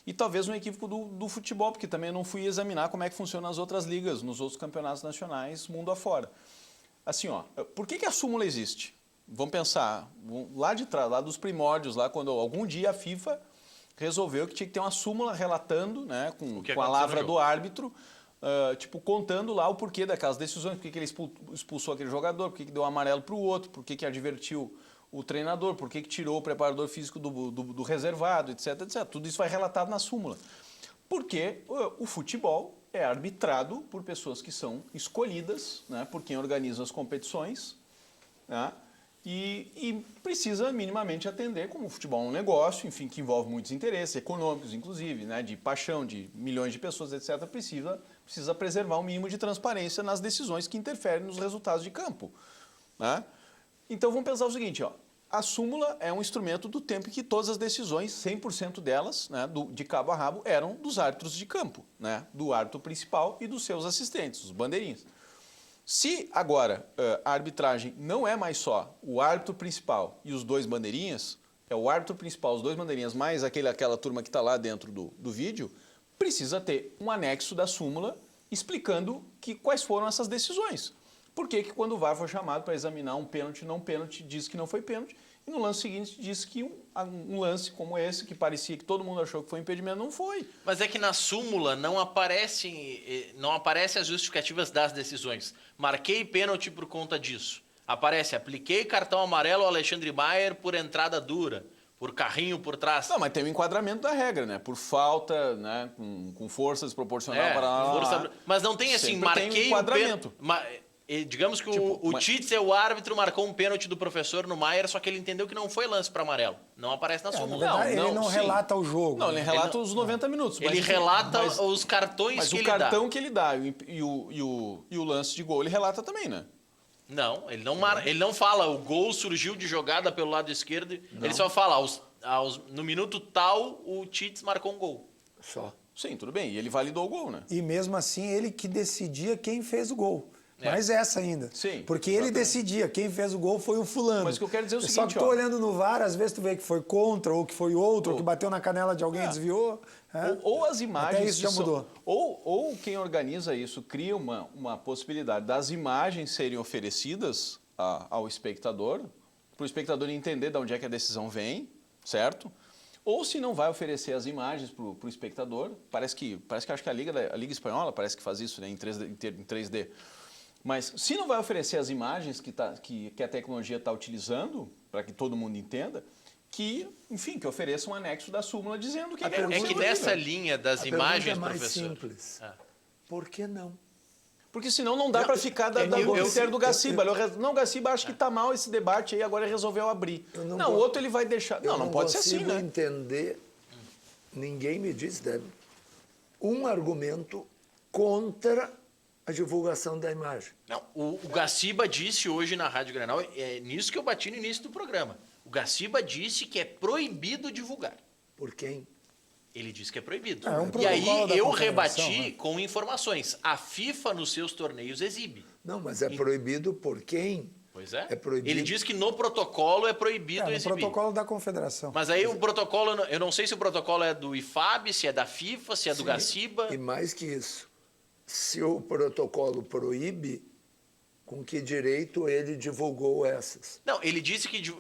E talvez um equívoco do futebol, porque também eu não fui examinar como é que funciona as outras ligas, nos outros campeonatos nacionais, mundo afora. Assim, ó, por que a súmula existe? Vamos pensar, lá de trás, lá dos primórdios, lá quando algum dia a FIFA resolveu que tinha que ter uma súmula relatando, né, com a lavra do árbitro, tipo, contando lá o porquê daquelas decisões, por que ele expulsou aquele jogador, por que deu um amarelo para o outro, por que advertiu o treinador, por que tirou o preparador físico do reservado, etc, etc. Tudo isso vai relatado na súmula. Porque o futebol é arbitrado por pessoas que são escolhidas, né, por quem organiza as competições, né, e precisa minimamente atender, como o futebol é um negócio, enfim, que envolve muitos interesses, econômicos inclusive, né, de paixão de milhões de pessoas, etc., precisa preservar um mínimo de transparência nas decisões que interferem nos resultados de campo. Né? Então vamos pensar o seguinte, ó, a súmula é um instrumento do tempo em que todas as decisões, 100% delas, né, de cabo a rabo, eram dos árbitros de campo, né, do árbitro principal e dos seus assistentes, os bandeirinhas. Se agora a arbitragem não é mais só o árbitro principal e os 2 bandeirinhas, é o árbitro principal, os 2 bandeirinhas, mais aquela turma que está lá dentro do vídeo, precisa ter um anexo da súmula explicando quais foram essas decisões. Por que quando o VAR foi chamado para examinar um pênalti, não pênalti, diz que não foi pênalti, e no lance seguinte diz que um lance como esse, que parecia que todo mundo achou que foi impedimento, não foi. Mas é que na súmula não aparecem as justificativas das decisões. Marquei pênalti por conta disso. Aparece, apliquei cartão amarelo ao Alexandre Maier por entrada dura, por carrinho por trás. Não, mas tem um enquadramento da regra, né? Por falta, né? Com força desproporcional para... Mas não tem assim, Sempre marquei tem um enquadramento. Digamos que o Titz é o árbitro, marcou um pênalti do professor no Maier, só que ele entendeu que não foi lance para amarelo. Não aparece na súmula. Verdade, ele não sim. relata o jogo. Não, ele relata os 90 minutos. Ele relata os cartões que ele dá. Mas o cartão que ele dá e o lance de gol, ele relata também, né? Não, ele não fala o gol surgiu de jogada pelo lado esquerdo. Não. Ele só fala, no minuto tal, o Titz marcou um gol. Só. Sim, tudo bem. E ele validou o gol, né? E mesmo assim, ele que decidia quem fez o gol. Mais essa ainda. Sim, porque ele decidia, quem fez o gol foi o fulano. Mas o que eu quero dizer é o seguinte, só que tu olhando no VAR, às vezes tu vê que foi contra, ou que foi outro, ou que bateu na canela de alguém e desviou. Ou as imagens... Até isso já mudou. Ou quem organiza isso cria uma possibilidade das imagens serem oferecidas ao espectador, para o espectador entender de onde é que a decisão vem, certo? Ou se não vai oferecer as imagens para o espectador, parece que acho que a Liga Espanhola parece que faz isso, né, em 3D. Mas se não vai oferecer as imagens que a tecnologia está utilizando, para que todo mundo entenda, que ofereça um anexo da súmula dizendo que... É que nessa linha das imagens, mais professor... simples. Por que não? Porque senão não dá para ficar da critério do Gaciba. Não, Gaciba, acho que está mal esse debate aí, agora resolveu abrir. O outro ele vai deixar... Não pode ser assim, né? Eu não consigo entender, ninguém me diz, deve. Um argumento contra a divulgação da imagem. Não, o Gaciba disse hoje na Rádio Grenal, é nisso que eu bati no início do programa. O Gaciba disse que é proibido divulgar. Por quem? Ele disse que é proibido. É um E aí protocolo da eu confederação, rebati né? com informações. A FIFA nos seus torneios exibe. Não, mas é proibido por quem? Pois é. É proibido. Ele diz que no protocolo é proibido É, no exibir. protocolo da confederação. Mas aí o protocolo, eu não sei se o protocolo é do IFAB, se é da FIFA, se é do Sim, Gaciba. E mais que isso, se o protocolo proíbe, com que direito ele divulgou essas? Não, ele disse que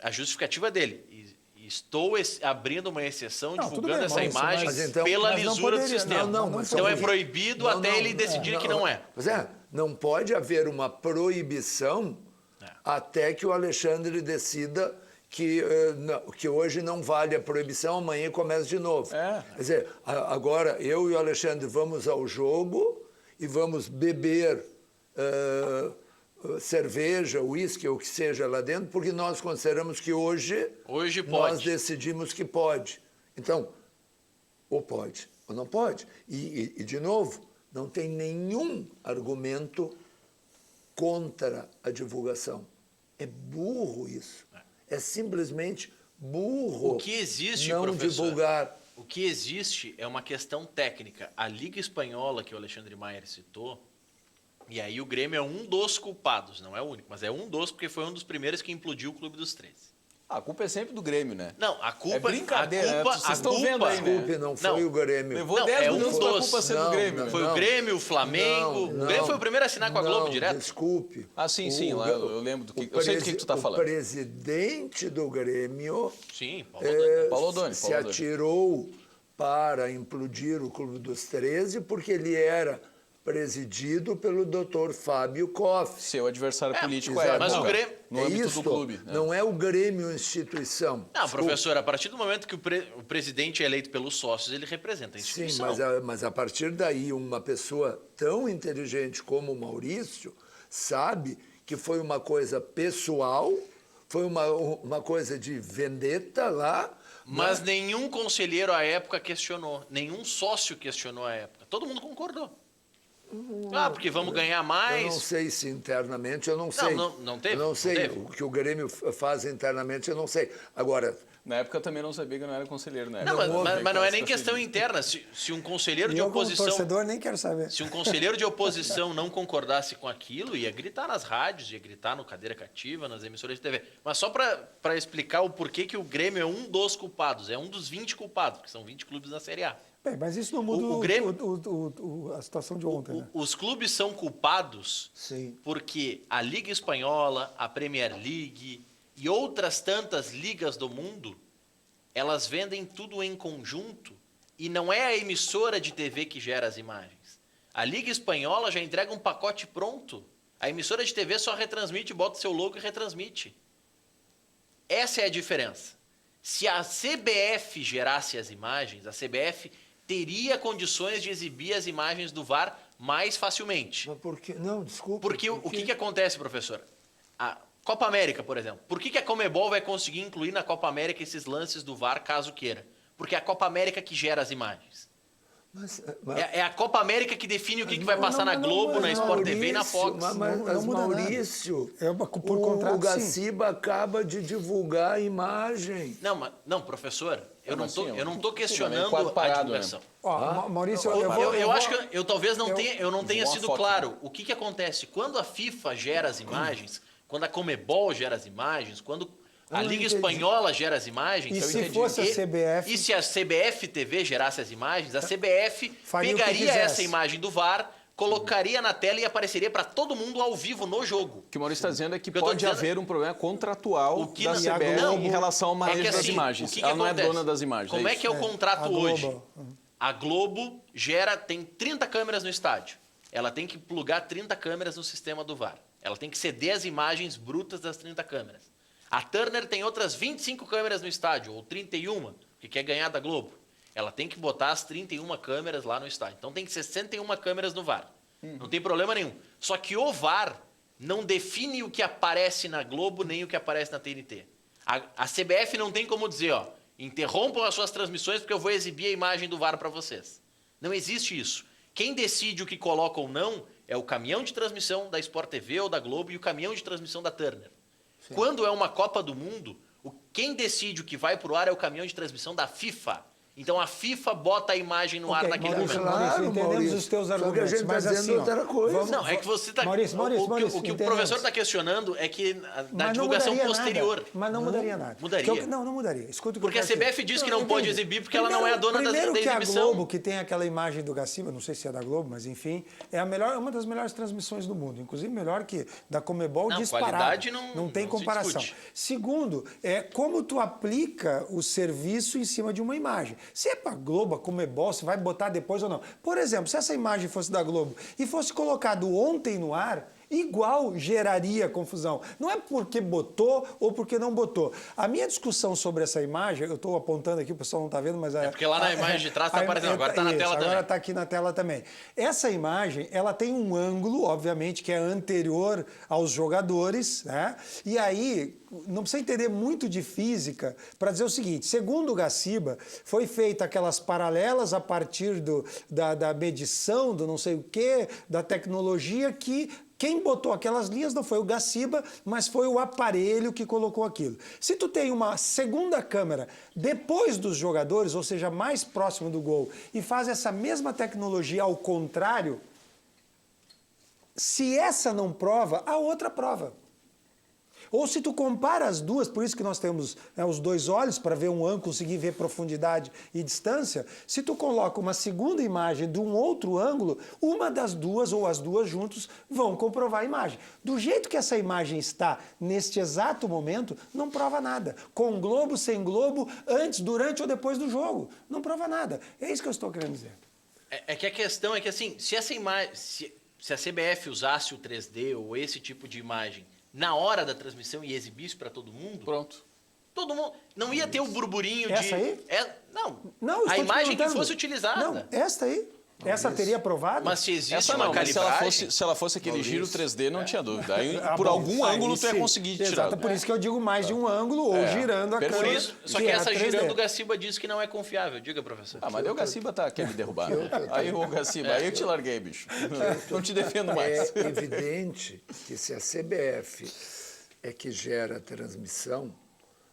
a justificativa dele. Estou abrindo uma exceção, Não, tudo divulgando bem, essa Maurício, imagem mas então- pela mas não lisura do poderia, sistema. mas Então é só- proibido Não, até não, ele decidir que não é. Pois é, não pode haver uma proibição até que o Alexandre decida que hoje não vale a proibição, amanhã começa de novo. É. Quer dizer, agora eu e o Alexandre vamos ao jogo e vamos beber cerveja, uísque, ou o que seja lá dentro, porque nós consideramos que hoje Hoje nós pode. decidimos que pode. Então, ou pode ou não pode. E, de novo, não tem nenhum argumento contra a divulgação. É burro isso. É simplesmente burro O que existe, não professor, divulgar. o que existe é uma questão técnica. A Liga Espanhola, que o Alexandre Maier citou, e aí o Grêmio é um dos culpados, não é o único, mas é um dos, porque foi um dos primeiros que implodiu o Clube dos 13. A culpa é sempre do Grêmio, né? Não, a culpa... É brincadeira, a culpa, né? Vocês estão vendo aí, né? Desculpe, não foi o Grêmio. Levou Não, 10 é um minutos pra dos. culpa ser do Não, Grêmio. não. né? Foi o Grêmio, o Flamengo. O Grêmio foi o primeiro a assinar com a Globo Não, direto. Desculpe. Ah, sim, lá eu lembro do que... Eu sei do que tu tá falando. O presidente do Grêmio Sim, Paulo Dani. Paulo Odoni, se Paulo Odoni. atirou para implodir o Clube dos 13 porque ele era presidido pelo Dr. Fábio Koff. Seu adversário político exato. é Mas o Grêmio- no É âmbito isto, do clube. né? não é o Grêmio instituição. Não, professor, a partir do momento que o presidente é eleito pelos sócios, ele representa a Sim, instituição. mas a partir daí, uma pessoa tão inteligente como o Maurício sabe que foi uma coisa pessoal, foi uma coisa de vendetta lá. Mas nenhum conselheiro à época questionou, nenhum sócio questionou à época. Todo mundo concordou. Ah, porque vamos ganhar Eu não mais. sei se internamente, eu não sei. não teve, Eu não não sei teve. o que o Grêmio faz internamente, eu não sei. Agora, Na época eu também não sabia que eu não era conselheiro, né? Não, mas não é nem Essa questão feliz. interna. Se um conselheiro E de eu, como oposição. torcedor, nem quero saber. Se um conselheiro de oposição não concordasse com aquilo, ia gritar nas rádios, ia gritar no Cadeira Cativa, nas emissoras de TV. Mas só para explicar o porquê que o Grêmio é um dos culpados, é um dos 20 culpados, porque são 20 clubes na Série A. Bem, mas isso não muda O Grêmio- a situação de ontem, né? Os clubes são culpados sim. porque a Liga Espanhola, a Premier League e outras tantas ligas do mundo, elas vendem tudo em conjunto e não é a emissora de TV que gera as imagens. A Liga Espanhola já entrega um pacote pronto. A emissora de TV só retransmite, bota seu logo e retransmite. Essa é a diferença. Se a CBF gerasse as imagens, a CBF teria condições de exibir as imagens do VAR mais facilmente. Mas por que? Não, desculpa. Porque o que acontece, professor? A Copa América, por exemplo. Por que a Conmebol vai conseguir incluir na Copa América esses lances do VAR, caso queira? Porque é a Copa América que gera as imagens. Mas, É a Copa América que define o que vai passar na Globo, na Sport TV e na Fox. Mas muda nada. Maurício, Por contrato, o Gaciba acaba de divulgar a imagem. Não, professor, eu não assim, estou sim, questionando quadro a parado, divulgação. Ó, Maurício, Eu acho que eu talvez não tenha Vou sido uma foto, claro. O que acontece? Quando a FIFA gera as imagens, quando a Conmebol gera as imagens, quando a Eu Liga entendi. Espanhola gera as imagens... E eu se entendi. fosse a CBF? E se a CBF TV gerasse as imagens, a CBF Faria o que pegaria quisesse. essa imagem do VAR, colocaria na tela e apareceria para todo mundo ao vivo no jogo. O que o Maurício está dizendo é que O que eu tô pode dizendo- haver um problema contratual O que da não- CBF Não, em relação ao manejo É que das assim, imagens. o que Ela não é acontece? dona das imagens. Como é isso? que é o contrato a Globo. hoje? A Globo tem 30 câmeras no estádio. Ela tem que plugar 30 câmeras no sistema do VAR. Ela tem que ceder as imagens brutas das 30 câmeras. A Turner tem outras 25 câmeras no estádio, ou 31, que quer ganhar da Globo. Ela tem que botar as 31 câmeras lá no estádio. Então tem 61 câmeras no VAR. Não tem problema nenhum. Só que o VAR não define o que aparece na Globo nem o que aparece na TNT. A CBF não tem como dizer, ó, interrompam as suas transmissões porque eu vou exibir a imagem do VAR para vocês. Não existe isso. Quem decide o que coloca ou não é o caminhão de transmissão da Sport TV ou da Globo e o caminhão de transmissão da Turner. Quando é uma Copa do Mundo, quem decide o que vai pro ar é o caminhão de transmissão da FIFA. Então a FIFA bota a imagem no ar naquele Maurício, momento. Maurício, entendemos Maurício. os teus Só que a argumentos, gente tá mas dizendo assim, ó, outra coisa. vamos- Não, é que você está... Maurício, o que o entendemos. professor está questionando é que da Mas não divulgação mudaria posterior. nada. Mas não mudaria nada. Mudaria. Não mudaria. Escuta o que Porque eu a quero dizer. CBF diz que não pode entende? exibir porque ela não é a dona da Primeiro que a exibição. Globo, que tem aquela imagem do Gaciba, não sei se é da Globo, mas enfim, é uma das melhores transmissões do mundo. Inclusive melhor que da Comebol, Não, disparado. qualidade não tem se comparação. discute. Segundo, é como tu aplica o serviço em cima de uma imagem. Se é para Globo, a Comebol, se vai botar depois ou não. Por exemplo, se essa imagem fosse da Globo e fosse colocado ontem no ar, igual geraria confusão. Não é porque botou ou porque não botou. A minha discussão sobre essa imagem, eu estou apontando aqui, o pessoal não está vendo, mas... É porque lá na imagem de trás está aparecendo, agora está na tela também. Agora está aqui na tela também. Essa imagem, ela tem um ângulo, obviamente, que é anterior aos jogadores, né? E aí, não precisa entender muito de física para dizer o seguinte, segundo o Gaciba, foi feita aquelas paralelas a partir da medição, do não sei o quê, da tecnologia que... Quem botou aquelas linhas não foi o Gaciba, mas foi o aparelho que colocou aquilo. Se tu tem uma segunda câmera depois dos jogadores, ou seja, mais próximo do gol, e faz essa mesma tecnologia ao contrário, se essa não prova, a outra prova. Ou se tu compara as duas, por isso que nós temos os dois olhos para ver um ângulo, conseguir ver profundidade e distância, se tu coloca uma segunda imagem de um outro ângulo, uma das duas ou as duas juntos vão comprovar a imagem. Do jeito que essa imagem está neste exato momento, não prova nada. Com globo, sem globo, antes, durante ou depois do jogo. Não prova nada. É isso que eu estou querendo dizer. É que a questão é que assim, se essa imagem, se a CBF usasse o 3D ou esse tipo de imagem na hora da transmissão e exibisse para todo mundo, Pronto. todo mundo não ia ter o burburinho de... Essa aí? Não, Não, eu a estou te imagem que perguntando. fosse utilizada. Não, esta aí. Essa teria aprovado? Mas se existe Essa uma não, mas calibragem... se ela fosse aquele giro 3D, não tinha dúvida. Aí, por bom, algum aí ângulo, tu ia sim. conseguir tirar. Exato, por isso que eu digo mais de um ângulo ou girando a perfeito. Por câmera. isso, só que essa era 3D. girando o Gaciba diz que não é confiável. Diga, professor. Ah, mas daí o Gaciba quer me derrubar. Aí o Gaciba, aí eu te larguei, bicho. Não te defendo mais. É evidente que se a CBF é que gera a transmissão,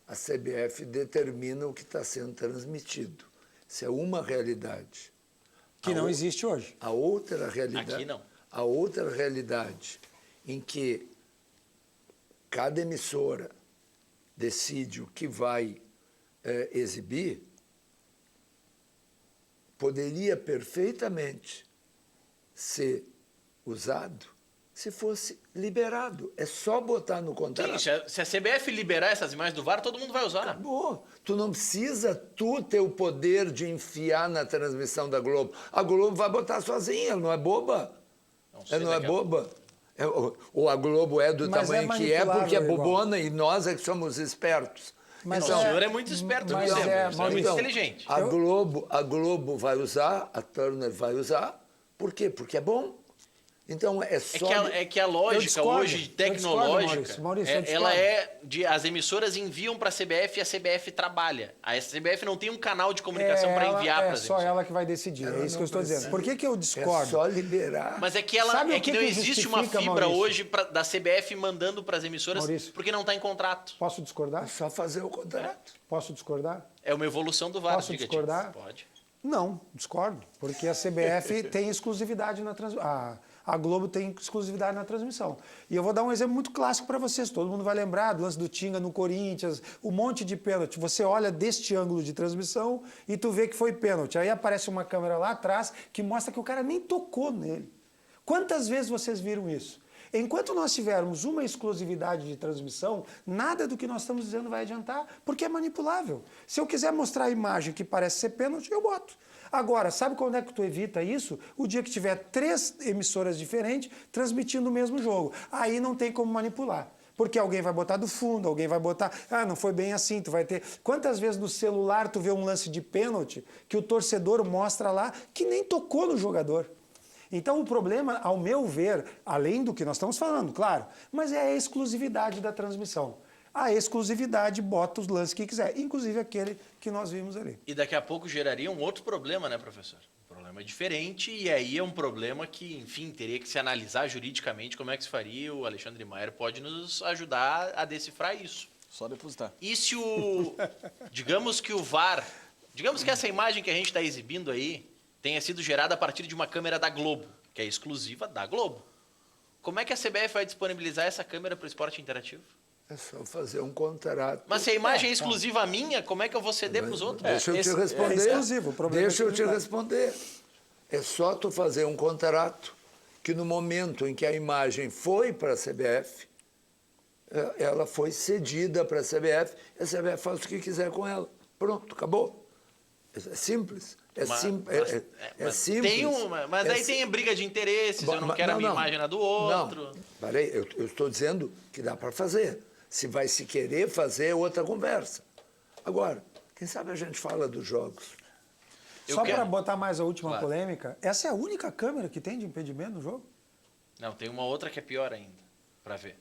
a CBF determina o que está sendo transmitido. Isso é uma realidade. Que não existe hoje. A outra realidade, Aqui não. a outra realidade em que cada emissora decide o que vai exibir, poderia perfeitamente ser usado se fosse liberado. É só botar no contrato. Sim, se a CBF liberar essas imagens do VAR, todo mundo vai usar. Acabou. Tu não precisa ter o poder de enfiar na transmissão da Globo. A Globo vai botar sozinha, ela não é boba. Ela não é boba. Ou a Globo é do Mas é tamanho que é porque é manipulável igual. bobona e nós é que somos espertos. Mas O senhor é muito esperto, mas você é, é muito Então, inteligente. A Globo vai usar, a Turner vai usar. Por quê? Porque é bom. Então é só... É que a lógica discordo, hoje eu discordo, tecnológica, Maurício, eu ela discordo. é de as emissoras enviam para a CBF e a CBF trabalha. A CBF não tem um canal de comunicação para enviar para É as só emissoras. ela que vai decidir, é isso que eu estou dizendo. Por que eu É discordo? só liberar. Mas é que ela Sabe o é que que não que existe uma justifica, fibra Maurício? hoje da CBF mandando para as emissoras Maurício. porque não está em contrato. Posso É discordar? só fazer o contrato. Posso discordar? É uma evolução do VAR, Posso diga, discordar? Tio. Pode. Não, discordo. Porque a CBF tem exclusividade na transmissão. A Globo tem exclusividade na transmissão. E eu vou dar um exemplo muito clássico para vocês. Todo mundo vai lembrar do lance do Tinga no Corinthians, um monte de pênalti. Você olha deste ângulo de transmissão e tu vê que foi pênalti. Aí aparece uma câmera lá atrás que mostra que o cara nem tocou nele. Quantas vezes vocês viram isso? Enquanto nós tivermos uma exclusividade de transmissão, nada do que nós estamos dizendo vai adiantar, porque é manipulável. Se eu quiser mostrar a imagem que parece ser pênalti, eu boto. Agora, sabe quando é que tu evita isso? O dia que tiver 3 emissoras diferentes transmitindo o mesmo jogo. Aí não tem como manipular. Porque alguém vai botar do fundo, alguém vai botar... Ah, não foi bem assim, tu vai ter... Quantas vezes no celular tu vê um lance de pênalti que o torcedor mostra lá que nem tocou no jogador? Então o problema, ao meu ver, além do que nós estamos falando, claro, mas é a exclusividade da transmissão. a exclusividade, bota os lances que quiser, inclusive aquele que nós vimos ali. E daqui a pouco geraria um outro problema, né, professor? Um problema diferente, e aí é um problema que, enfim, teria que se analisar juridicamente como é que se faria. O Alexandre Maier pode nos ajudar a decifrar isso. Só depositar. E se o... digamos que o VAR... Digamos que essa imagem que a gente está exibindo aí tenha sido gerada a partir de uma câmera da Globo, que é exclusiva da Globo. Como é que a CBF vai disponibilizar essa câmera para o esporte interativo? É só fazer um contrato. Mas se a imagem é exclusiva minha, como é que eu vou ceder para os outros? Deixa eu te responder. é exclusivo, o problema Deixa é eu te exclusividade. responder. É só tu fazer um contrato que no momento em que a imagem foi para a CBF, ela foi cedida para a CBF, e a CBF faz o que quiser com ela. Pronto, acabou. É simples. É simples. Mas aí tem briga de interesses, eu não quero a minha imagem na do outro. Não, parei, eu estou dizendo que dá para fazer. Se vai se querer fazer, é outra conversa. Agora, quem sabe a gente fala dos jogos. Só para botar mais a última Claro. polêmica, essa é a única câmera que tem de impedimento no jogo? Não, tem uma outra que é pior ainda, para ver.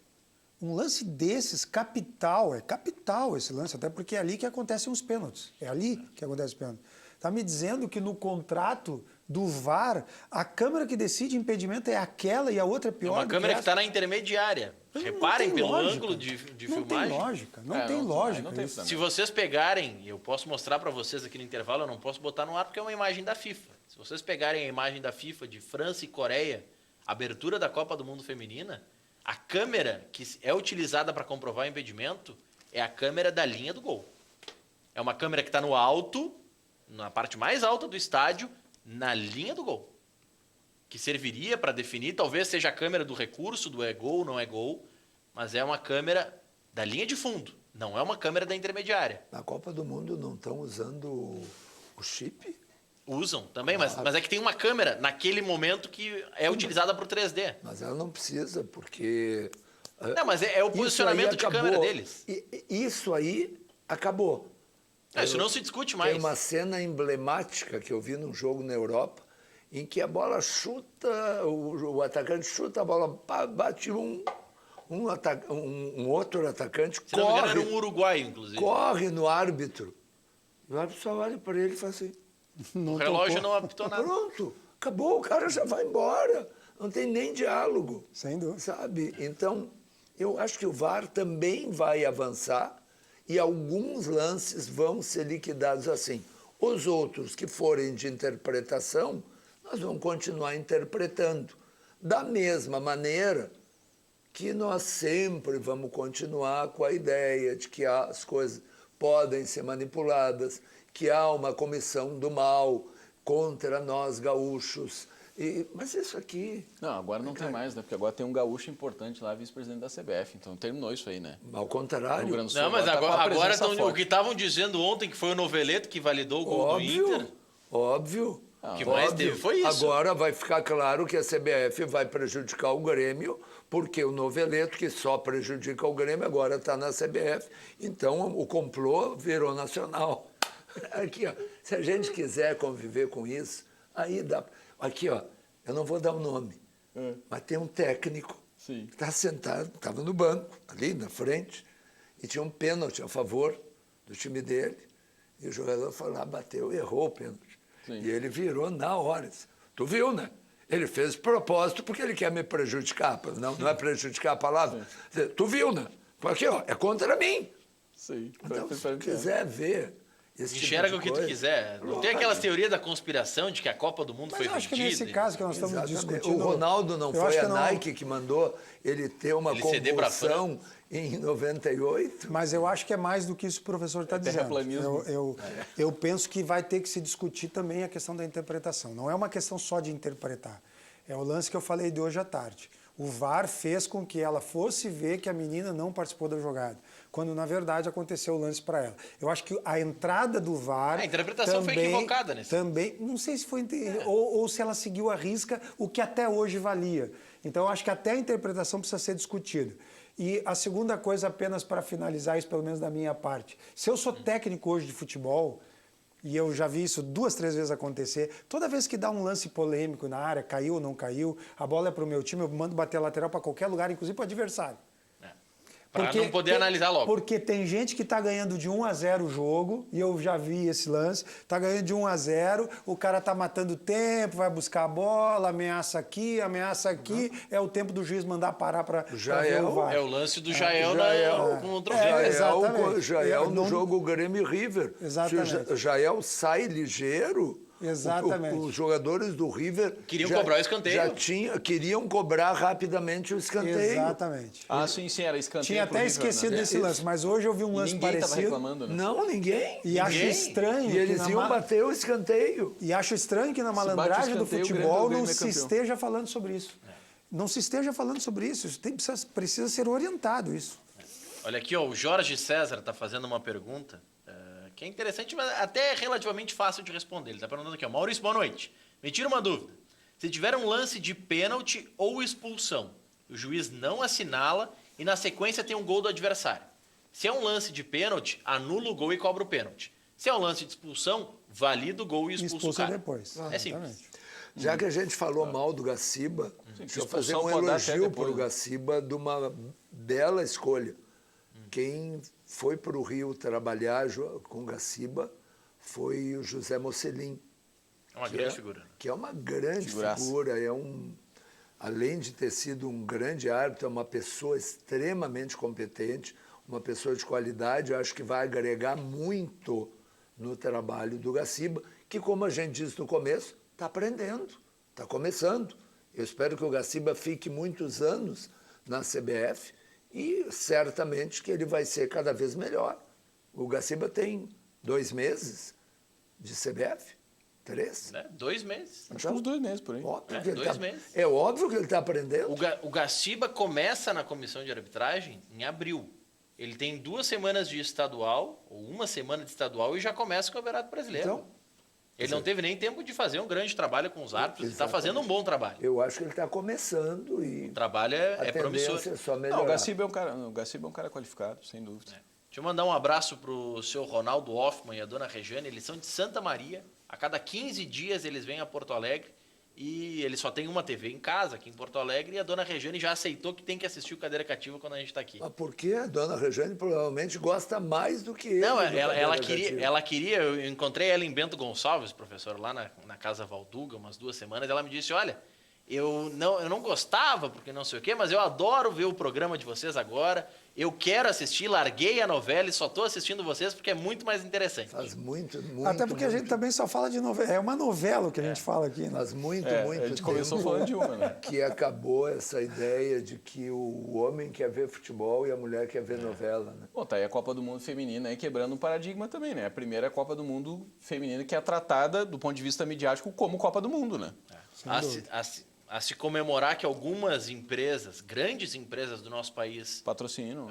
Um lance desses, capital, é capital esse lance, até porque é ali que acontecem os pênaltis. É ali que acontece os pênaltis. Está me dizendo que no contrato do VAR, a câmera que decide impedimento é aquela e a outra é É pior uma do câmera que essa? está na intermediária. Não Reparem tem pelo lógica. ângulo de Não tem filmagem. lógica, não É, tem não- lógica. não tem isso. Se vocês pegarem, eu posso mostrar para vocês aqui no intervalo, eu não posso botar no ar porque é uma imagem da FIFA. Se vocês pegarem a imagem da FIFA de França e Coreia, abertura da Copa do Mundo Feminina, a câmera que é utilizada para comprovar o impedimento é a câmera da linha do gol. É uma câmera que está no alto, na parte mais alta do estádio, na linha do gol. Que serviria para definir, talvez seja a câmera do recurso, do é gol, não é gol, mas é uma câmera da linha de fundo, não é uma câmera da intermediária. Na Copa do Mundo não estão usando o chip? Usam também, mas é que tem uma câmera naquele momento que é utilizada para o 3D. Mas ela não precisa, porque... Não, mas é o isso posicionamento aí de acabou. câmera deles. Isso aí acabou. Isso não se discute mais. Tem uma cena emblemática que eu vi num jogo na Europa, em que a bola chuta, o atacante chuta a bola, pá, bate um outro atacante, Se não me engano, era um uruguaio, inclusive. corre no árbitro. E o árbitro só olha para ele e fala assim, O relógio não apitou nada. pronto, acabou, o cara já vai embora. Não tem nem diálogo. Sem dúvida. Sabe? Então, eu acho que o VAR também vai avançar e alguns lances vão ser liquidados assim. Os outros que forem de interpretação, nós vamos continuar interpretando. Da mesma maneira que nós sempre vamos continuar com a ideia de que as coisas podem ser manipuladas, que há uma comissão do mal contra nós gaúchos. Mas isso aqui... Não, agora não tem mais, né? Porque agora tem um gaúcho importante lá, vice-presidente da CBF. Então terminou isso aí, né? Ao No contrário, Rio Grande do Sul Não, mas tá com a agora presença tão, o forte. que estavam dizendo ontem, que foi o Noveleto que validou o gol do Inter. óbvio. O que mais óbvio. teve foi isso. Agora vai ficar claro que a CBF vai prejudicar o Grêmio, porque o Noveleto, que só prejudica o Grêmio, agora está na CBF. Então o complô virou nacional. Aqui, ó, se a gente quiser conviver com isso, aí dá. Aqui, ó, eu não vou dar o nome, mas tem um técnico Sim. que está sentado, estava no banco, ali na frente, e tinha um pênalti a favor do time dele. E o jogador foi lá, bateu, errou o pênalti. Sim. E ele virou na hora. Disse, tu viu, né? Ele fez de propósito porque ele quer me prejudicar. Não é prejudicar a palavra. Tu viu, né? Aqui, ó, é contra mim. Sim. Então, se tu quiser ver esse Enxerga tipo o de que tu coisa, quiser. Não tem aquelas teorias da conspiração de que a Copa do Mundo Mas foi eu acho que vendida. nesse caso que nós estamos Exatamente. discutindo... O Ronaldo não eu foi acho que a Nike que mandou ele ter uma Ele ceder pra convulsão em 98? Mas eu acho que é mais do que isso que o professor está dizendo. terraplanismo. Eu penso que vai ter que se discutir também a questão da interpretação. Não é uma questão só de interpretar. É o lance que eu falei de hoje à tarde. O VAR fez com que ela fosse ver que a menina não participou da jogada, quando na verdade aconteceu o lance para ela. Eu acho que a entrada do VAR... A interpretação foi equivocada nesse Também, não sei se foi... Ou se ela seguiu a risca o que até hoje valia. Então eu acho que até a interpretação precisa ser discutida. E a segunda coisa, apenas para finalizar isso, pelo menos da minha parte. Se eu sou técnico hoje de futebol, e eu já vi isso 2, 3 vezes acontecer, toda vez que dá um lance polêmico na área, caiu ou não caiu, a bola é para o meu time, eu mando bater a lateral para qualquer lugar, inclusive para o adversário. Para não poder analisar logo. Porque tem gente que está ganhando de 1-0 o jogo, e eu já vi esse lance, está ganhando de 1-0, o cara está matando tempo, vai buscar a bola, ameaça aqui, é o tempo do juiz mandar parar para ver o VAR. É o lance do Jael contra o É, River. exatamente. Jael no Não- jogo Grêmio e River. Exatamente. Se o Jael sai ligeiro, Exatamente. os jogadores do River Queriam cobrar o escanteio. queriam cobrar rapidamente o escanteio. Exatamente. Ah, sim, era escanteio. Tinha pro até River, esquecido né? desse lance, mas hoje eu vi um E lance ninguém tava parecido. reclamando, né? Não, ninguém. E acho estranho. E que eles na iam ma- bater o escanteio. E acho estranho que na bate o malandragem do escanteio, o futebol Grêmio não é se campeão. esteja falando sobre isso. Não se esteja falando sobre isso. Isso precisa ser orientado isso. Olha aqui, ó, o Jorge César está fazendo uma pergunta que é interessante, mas até relativamente fácil de responder. Ele está perguntando aqui, ó, Maurício, boa noite. Me tira uma dúvida. Se tiver um lance de pênalti ou expulsão, o juiz não assinala e na sequência tem um gol do adversário. Se é um lance de pênalti, anula o gol e cobra o pênalti. Se é um lance de expulsão, valida o gol e expulsa o Expulsa cara. depois. É simples. Exatamente. Já que a gente falou mal do Gaciba, deixa eu fazer expulsão um pode dar até elogio depois, para o né? Gaciba de uma bela escolha. Quem foi para o Rio trabalhar com o Gaciba foi o José Mocelin. É uma grande figura. Que é uma grande Figuraça. figura, além de ter sido um grande árbitro, é uma pessoa extremamente competente, uma pessoa de qualidade, eu acho que vai agregar muito no trabalho do Gaciba, que, como a gente disse no começo, está aprendendo, está começando. Eu espero que o Gaciba fique muitos anos na CBF e certamente que ele vai ser cada vez melhor. O Gaciba tem 2 meses de CBF, 3. Né? 2 meses. Acho que uns 2 meses por aí. Óbvio É, que ele 2 meses. É óbvio que ele está aprendendo. O Gaciba começa na comissão de arbitragem em abril. Ele tem 2 semanas de estadual, ou 1 semana de estadual, e já começa o Campeonato Brasileiro. Então, ele não teve nem tempo de fazer um grande trabalho com os árbitros. Ele está Exatamente. fazendo um bom trabalho. Eu acho que ele está começando e O trabalho é a promissor. tendência é só Não, melhorar. o Gaciba é um cara qualificado, sem dúvida. Deixa eu mandar um abraço para o seu Ronaldo Hoffman e a dona Regiane. Eles são de Santa Maria. A cada 15 dias eles vêm a Porto Alegre. E eles só têm uma TV em casa, aqui em Porto Alegre. E a dona Regiane já aceitou que tem que assistir o Cadeira Cativa quando a gente está aqui. Mas porque a dona Regiane provavelmente gosta mais do que ele. Não, do ela Cadeira queria, eu encontrei ela em Bento Gonçalves, professor, lá na Casa Valduga, umas 2 semanas. Ela me disse, olha, eu não gostava, porque não sei o quê, mas eu adoro ver o programa de vocês agora. Eu quero assistir, larguei a novela e só estou assistindo vocês porque é muito mais interessante. Faz muito, muito. Até porque a gente muito, também só fala de novela. É uma novela o que a gente fala aqui, né? Faz muito, É, muito a gente começou tempo falando de uma, né? que acabou essa ideia de que o homem quer ver futebol e a mulher quer ver novela, né? Bom, tá aí a Copa do Mundo Feminina aí quebrando um paradigma também, né? A primeira Copa do Mundo Feminina que é tratada, do ponto de vista midiático, como Copa do Mundo, né? A se comemorar que algumas empresas, grandes empresas do nosso país, Patrocínio.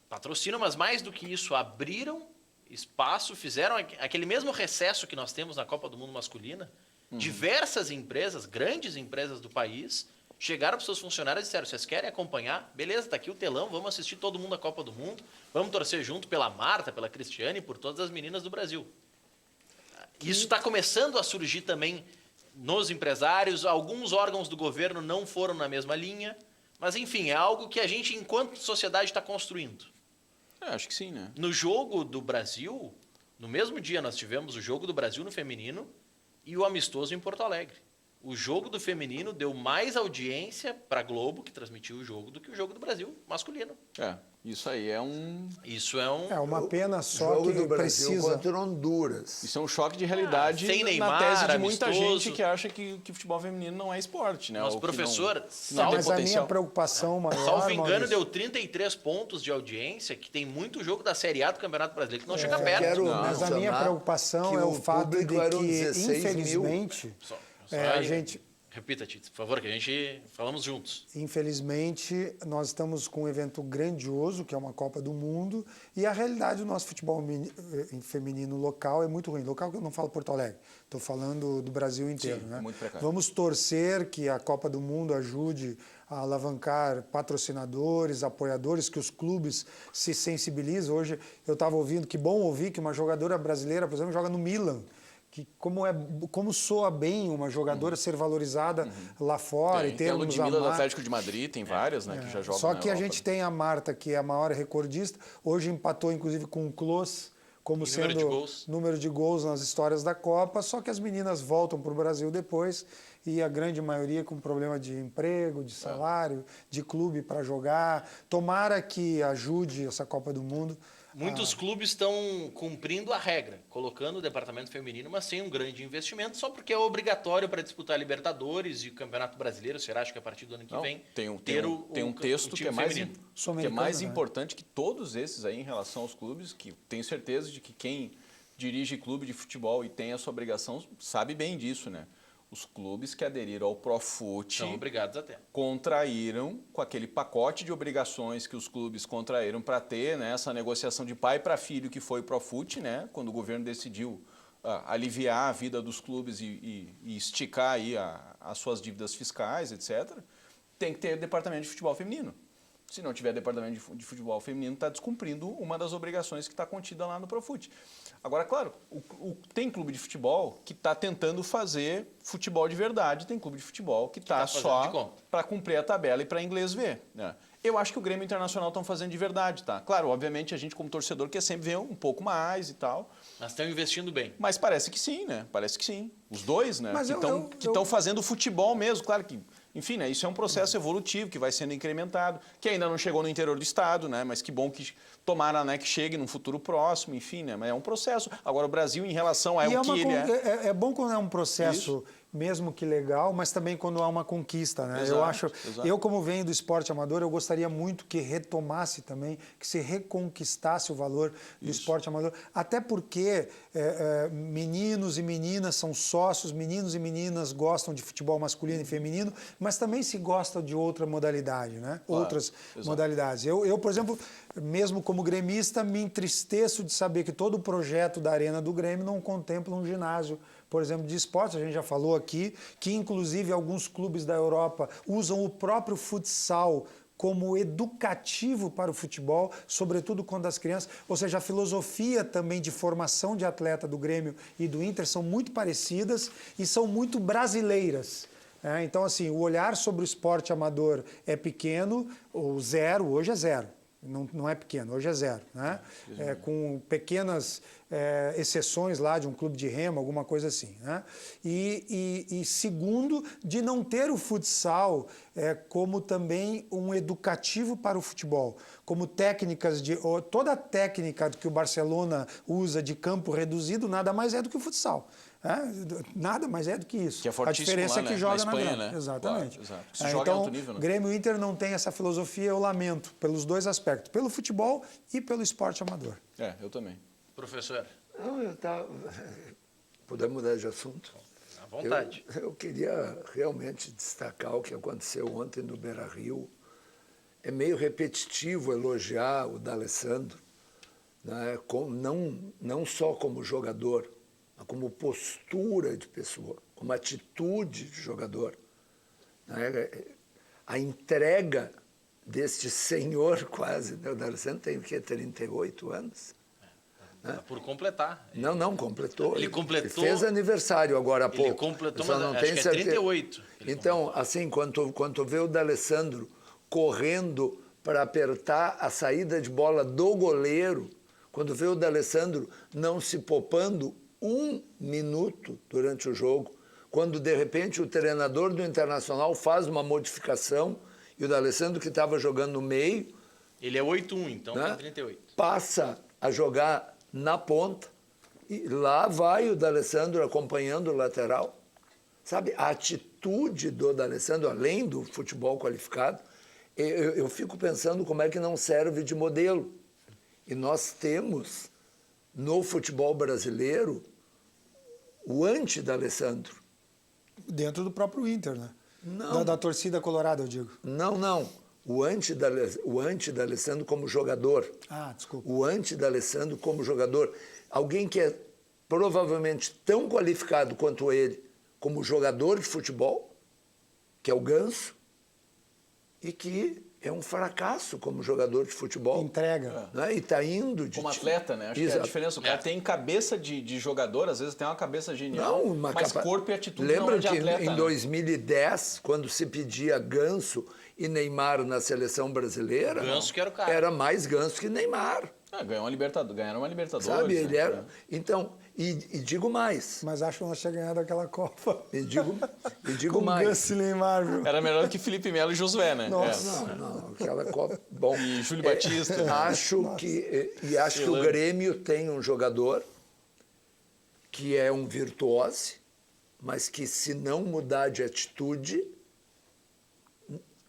patrocinam, mas mais do que isso, abriram espaço, fizeram aquele mesmo recesso que nós temos na Copa do Mundo masculina. Diversas empresas, grandes empresas do país, chegaram para os seus funcionários e disseram, vocês querem acompanhar? Beleza, está aqui o telão, vamos assistir todo mundo a Copa do Mundo, vamos torcer junto pela Marta, pela Cristiane e por todas as meninas do Brasil. Isso está começando a surgir também nos empresários, alguns órgãos do governo não foram na mesma linha, mas enfim, é algo que a gente, enquanto sociedade, está construindo. Acho que sim, né? No jogo do Brasil, no mesmo dia nós tivemos o jogo do Brasil no feminino e o amistoso em Porto Alegre. O jogo do feminino deu mais audiência para a Globo, que transmitiu o jogo, do que o jogo do Brasil masculino. Isso aí é um... Isso é um... É uma pena só jogo que do Brasil precisa... contra Honduras. Isso é um choque de realidade sem na Neymar, tese de muita amistoso. gente que acha que futebol feminino não é esporte, né? Mas, Ou que professor, não tem Mas a minha potencial. preocupação maior, Salvo engano, Maurício, deu 33 pontos de audiência, que tem muito jogo da Série A do Campeonato Brasileiro que não chega perto. Quero Mas a minha mencionar preocupação que é o o fato de público eram que, 16 mil. infelizmente, Só a aí, gente... Repita, Tito, por favor, que a gente falamos juntos. Infelizmente, nós estamos com um evento grandioso, que é uma Copa do Mundo, e a realidade do nosso futebol feminino local é muito ruim. Local que eu não falo Porto Alegre, estou falando do Brasil inteiro. Sim, né? é muito precário. Vamos torcer que a Copa do Mundo ajude a alavancar patrocinadores, apoiadores, que os clubes se sensibilizem. Hoje eu estava ouvindo, que bom ouvir que uma jogadora brasileira, por exemplo, joga no Milan, que como soa bem uma jogadora ser valorizada lá fora e Tem a termos Ludmilla do Marta. Atlético de Madrid, tem várias, né, que já jogam Só na que a Europa, gente né? tem a Marta, que é a maior recordista, hoje empatou inclusive com o Klose, como Em sendo número de gols. número de gols nas histórias da Copa, só que as meninas voltam para o Brasil depois e a grande maioria com problema de emprego, de salário, de clube para jogar. Tomara que ajude essa Copa do Mundo. Muitos clubes estão cumprindo a regra, colocando o departamento feminino, mas sem um grande investimento, só porque é obrigatório para disputar a Libertadores e o Campeonato Brasileiro. Será que a partir do ano que Não, vem tem um o texto time que é mais, feminino? que é Sul-americano, mais né? importante que todos esses aí em relação aos clubes, que tenho certeza de que quem dirige clube de futebol e tem essa obrigação sabe bem disso, né? Os clubes que aderiram ao Profut São obrigados a ter. contraíram com aquele pacote de obrigações que os clubes contraíram para ter, né, essa negociação de pai para filho que foi o Profut, né, quando o governo decidiu aliviar a vida dos clubes e esticar aí as suas dívidas fiscais, etc., tem que ter departamento de futebol feminino. Se não tiver departamento de futebol feminino, está descumprindo uma das obrigações que está contida lá no Profut. Agora, claro, tem clube de futebol que está tentando fazer futebol de verdade, tem clube de futebol que está tá fazendo de só conta. para cumprir a tabela e para inglês ver, né? Eu acho que o Grêmio Internacional estão fazendo de verdade, tá? Claro, obviamente a gente como torcedor quer sempre ver um pouco mais e tal, Mas estão investindo bem. mas parece que sim, né? Parece que sim. Os dois, né? Mas que eu- estão fazendo futebol mesmo, claro que, enfim, né? Isso é um processo evolutivo que vai sendo incrementado, que ainda não chegou no interior do estado, né? Mas que bom que tomara, né, que chegue num futuro próximo, enfim, né? Mas é um processo. Agora o Brasil em relação a E o que ele é. é bom quando é um processo, mesmo que legal, mas também quando há uma conquista, né? Exato, eu acho, exato. eu como venho do esporte amador, eu gostaria muito que retomasse também, que se reconquistasse o valor do esporte amador, até porque meninos e meninas são sócios, meninos e meninas gostam de futebol masculino e feminino, mas também se gosta de outra modalidade, né? Claro, Outras exato. modalidades. Eu, por exemplo, mesmo como gremista, me entristeço de saber que todo o projeto da Arena do Grêmio não contempla um ginásio, por exemplo, de esportes. A gente já falou aqui que, inclusive, alguns clubes da Europa usam o próprio futsal como educativo para o futebol, sobretudo quando as crianças... Ou seja, a filosofia também de formação de atleta do Grêmio e do Inter são muito parecidas e são muito brasileiras. Então, assim, o olhar sobre o esporte amador é pequeno, o zero, hoje é zero. Não é pequeno, hoje é zero. Né? Com pequenas exceções lá de um clube de remo, alguma coisa assim. Né? E segundo, de não ter o futsal como também um educativo para o futebol. Como técnicas de... Toda a técnica que o Barcelona usa de campo reduzido nada mais é do que o futsal. Nada mais é do que isso. Que é A fortíssimo diferença lá, é que né? joga Na na Espanha, grama. né? Exatamente. Claro, exato. Se joga em Então, alto nível, né? Grêmio e Inter não tem essa filosofia, eu lamento, pelos dois aspectos, pelo futebol e pelo esporte amador. Eu também. Professor, Não, eu estava... Podemos mudar de assunto? à vontade. Eu queria realmente destacar o que aconteceu ontem no Beira-Rio. É meio repetitivo elogiar o D'Alessandro, né, não só como jogador, mas como postura de pessoa, como atitude de jogador. Né? A entrega deste senhor quase, né? O D'Alessandro tem o quê? 38 anos? Tá por completar. Não, completou. Ele completou- Fez aniversário agora há pouco. Ele completou, Eu só mas não acho tenho que é certeza. 38. Então, assim, quando vê o D'Alessandro correndo para apertar a saída de bola do goleiro, quando vê o D'Alessandro não se poupando um minuto durante o jogo, quando de repente o treinador do Internacional faz uma modificação e o D'Alessandro, que estava jogando no meio, Ele é 8-1, então né, tem 38. passa a jogar na ponta e lá vai o D'Alessandro acompanhando o lateral. Sabe, a atitude do D'Alessandro, além do futebol qualificado, eu fico pensando como é que não serve de modelo. E nós temos, no futebol brasileiro, o anti-D'Alessandro. Dentro do próprio Inter, né? Não. Da torcida colorada, eu digo. Não. O anti-D'Alessandro como jogador. Ah, desculpa. O anti-D'Alessandro como jogador. Alguém que é provavelmente tão qualificado quanto ele como jogador de futebol, que é o Ganso, e que é um fracasso como jogador de futebol. Entrega. Né? E está indo de... Como atleta, né? Acho que é a Exato. diferença. O cara tem cabeça de jogador, às vezes tem uma cabeça genial, mas corpo e atitude não Lembra é de que atleta. em né? 2010, quando se pedia Ganso e Neymar na seleção brasileira, Ganso que era o cara. Era mais Ganso que Neymar. Ganharam uma Libertadores. Sabe, ele né? era... Então, e digo mais. Mas acho que nós tinha ganhado aquela Copa. E digo Com mais. Ganso e Neymar, viu? Era melhor que Felipe Melo e Josué, né? Nossa. Não, aquela Copa... Bom, E Júlio Batista. acho que o Grêmio tem um jogador que é um virtuose, mas que se não mudar de atitude,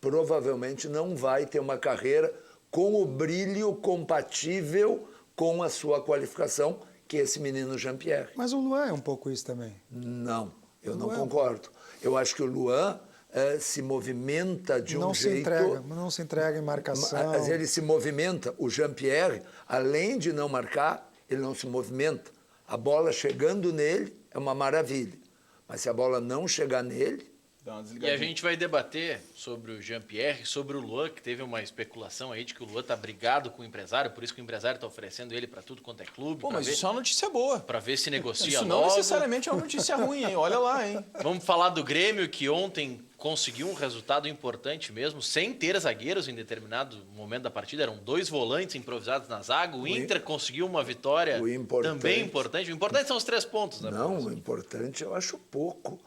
provavelmente não vai ter uma carreira com o brilho compatível com a sua qualificação, que é esse menino Jean-Pierre. Mas o Luan é um pouco isso também. Não, eu não Luan. concordo. Eu acho que o Luan se movimenta de um jeito... Não se entrega em marcação. Mas ele se movimenta. O Jean-Pierre, além de não marcar, ele não se movimenta. A bola chegando nele é uma maravilha. Mas se a bola não chegar nele... Dá uma E desligadinha. a gente vai debater sobre o Jean-Pierre, sobre o Luan, que teve uma especulação aí de que o Luan tá brigado com o empresário, por isso que o empresário tá oferecendo ele para tudo quanto é clube, Pô, para mas ver, isso é uma notícia boa. pra ver se negocia Isso não logo. necessariamente é uma notícia ruim, hein? Olha lá, hein? Vamos falar do Grêmio, que ontem conseguiu um resultado importante mesmo, sem ter zagueiros em determinado momento da partida. Eram 2 volantes improvisados na zaga. O Inter conseguiu uma vitória também importante. O importante são os 3 pontos, né? Não, o importante eu acho pouco.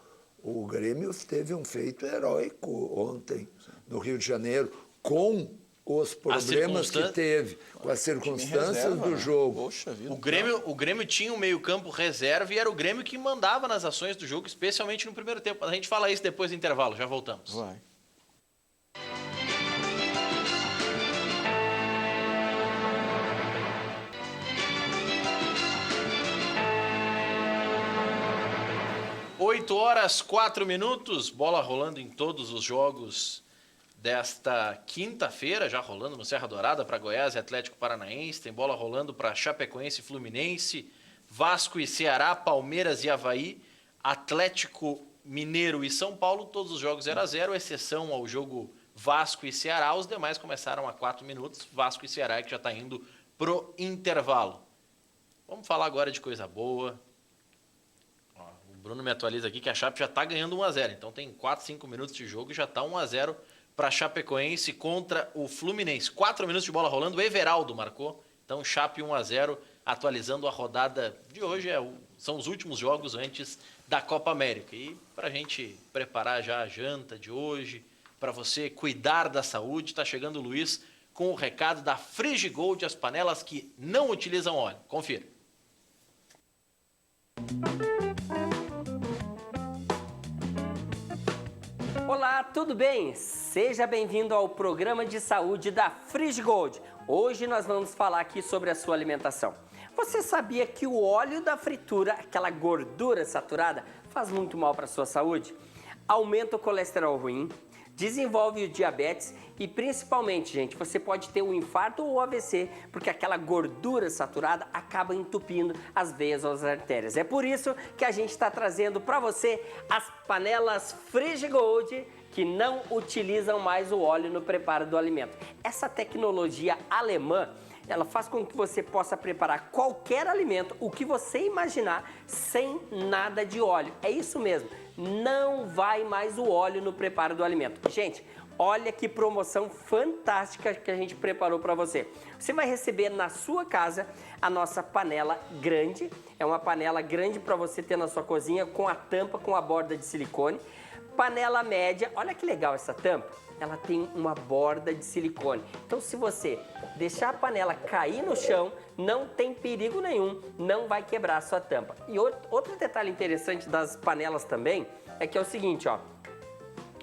O Grêmio teve um feito heróico ontem, no Rio de Janeiro, com os problemas que teve, com as circunstâncias reserva, do né? jogo. Poxa vida. O Grêmio tinha um meio-campo reserva e era o Grêmio que mandava nas ações do jogo, especialmente no primeiro tempo. A gente fala isso depois do intervalo, já voltamos. Vai. Oito horas, 4 minutos, bola rolando em todos os jogos desta quinta-feira, já rolando no Serra Dourada para Goiás e Atlético Paranaense, tem bola rolando para Chapecoense e Fluminense, Vasco e Ceará, Palmeiras e Avaí, Atlético Mineiro e São Paulo, todos os jogos 0-0, exceção ao jogo Vasco e Ceará, os demais começaram a 4 minutos, Vasco e Ceará que já está indo pro intervalo. Vamos falar agora de coisa boa. O Bruno me atualiza aqui que a Chape já está ganhando 1-0, então tem 4, 5 minutos de jogo e já está 1-0 para Chapecoense contra o Fluminense. 4 minutos de bola rolando, o Everaldo marcou, então Chape 1-0, atualizando a rodada de hoje, são os últimos jogos antes da Copa América. E para a gente preparar já a janta de hoje, para você cuidar da saúde, está chegando o Luiz com o recado da Frigigold, as panelas que não utilizam óleo. Confira. Olá, tudo bem? Seja bem-vindo ao programa de saúde da Frigigold. Hoje nós vamos falar aqui sobre a sua alimentação. Você sabia que o óleo da fritura, aquela gordura saturada, faz muito mal para a sua saúde? Aumenta o colesterol ruim, desenvolve o diabetes e principalmente, gente, você pode ter um infarto ou AVC, porque aquela gordura saturada acaba entupindo as veias ou as artérias. É por isso que a gente está trazendo para você as panelas Frigigold, que não utilizam mais o óleo no preparo do alimento. Essa tecnologia alemã, ela faz com que você possa preparar qualquer alimento, o que você imaginar, sem nada de óleo. É isso mesmo, não vai mais o óleo no preparo do alimento. Gente, olha que promoção fantástica que a gente preparou para você. Você vai receber na sua casa a nossa panela grande. É uma panela grande para você ter na sua cozinha, com a tampa, com a borda de silicone. Panela média, olha que legal essa tampa. Ela tem uma borda de silicone. Então, se você deixar a panela cair no chão, não tem perigo nenhum, não vai quebrar a sua tampa. E outro detalhe interessante das panelas também é que é o seguinte, ó.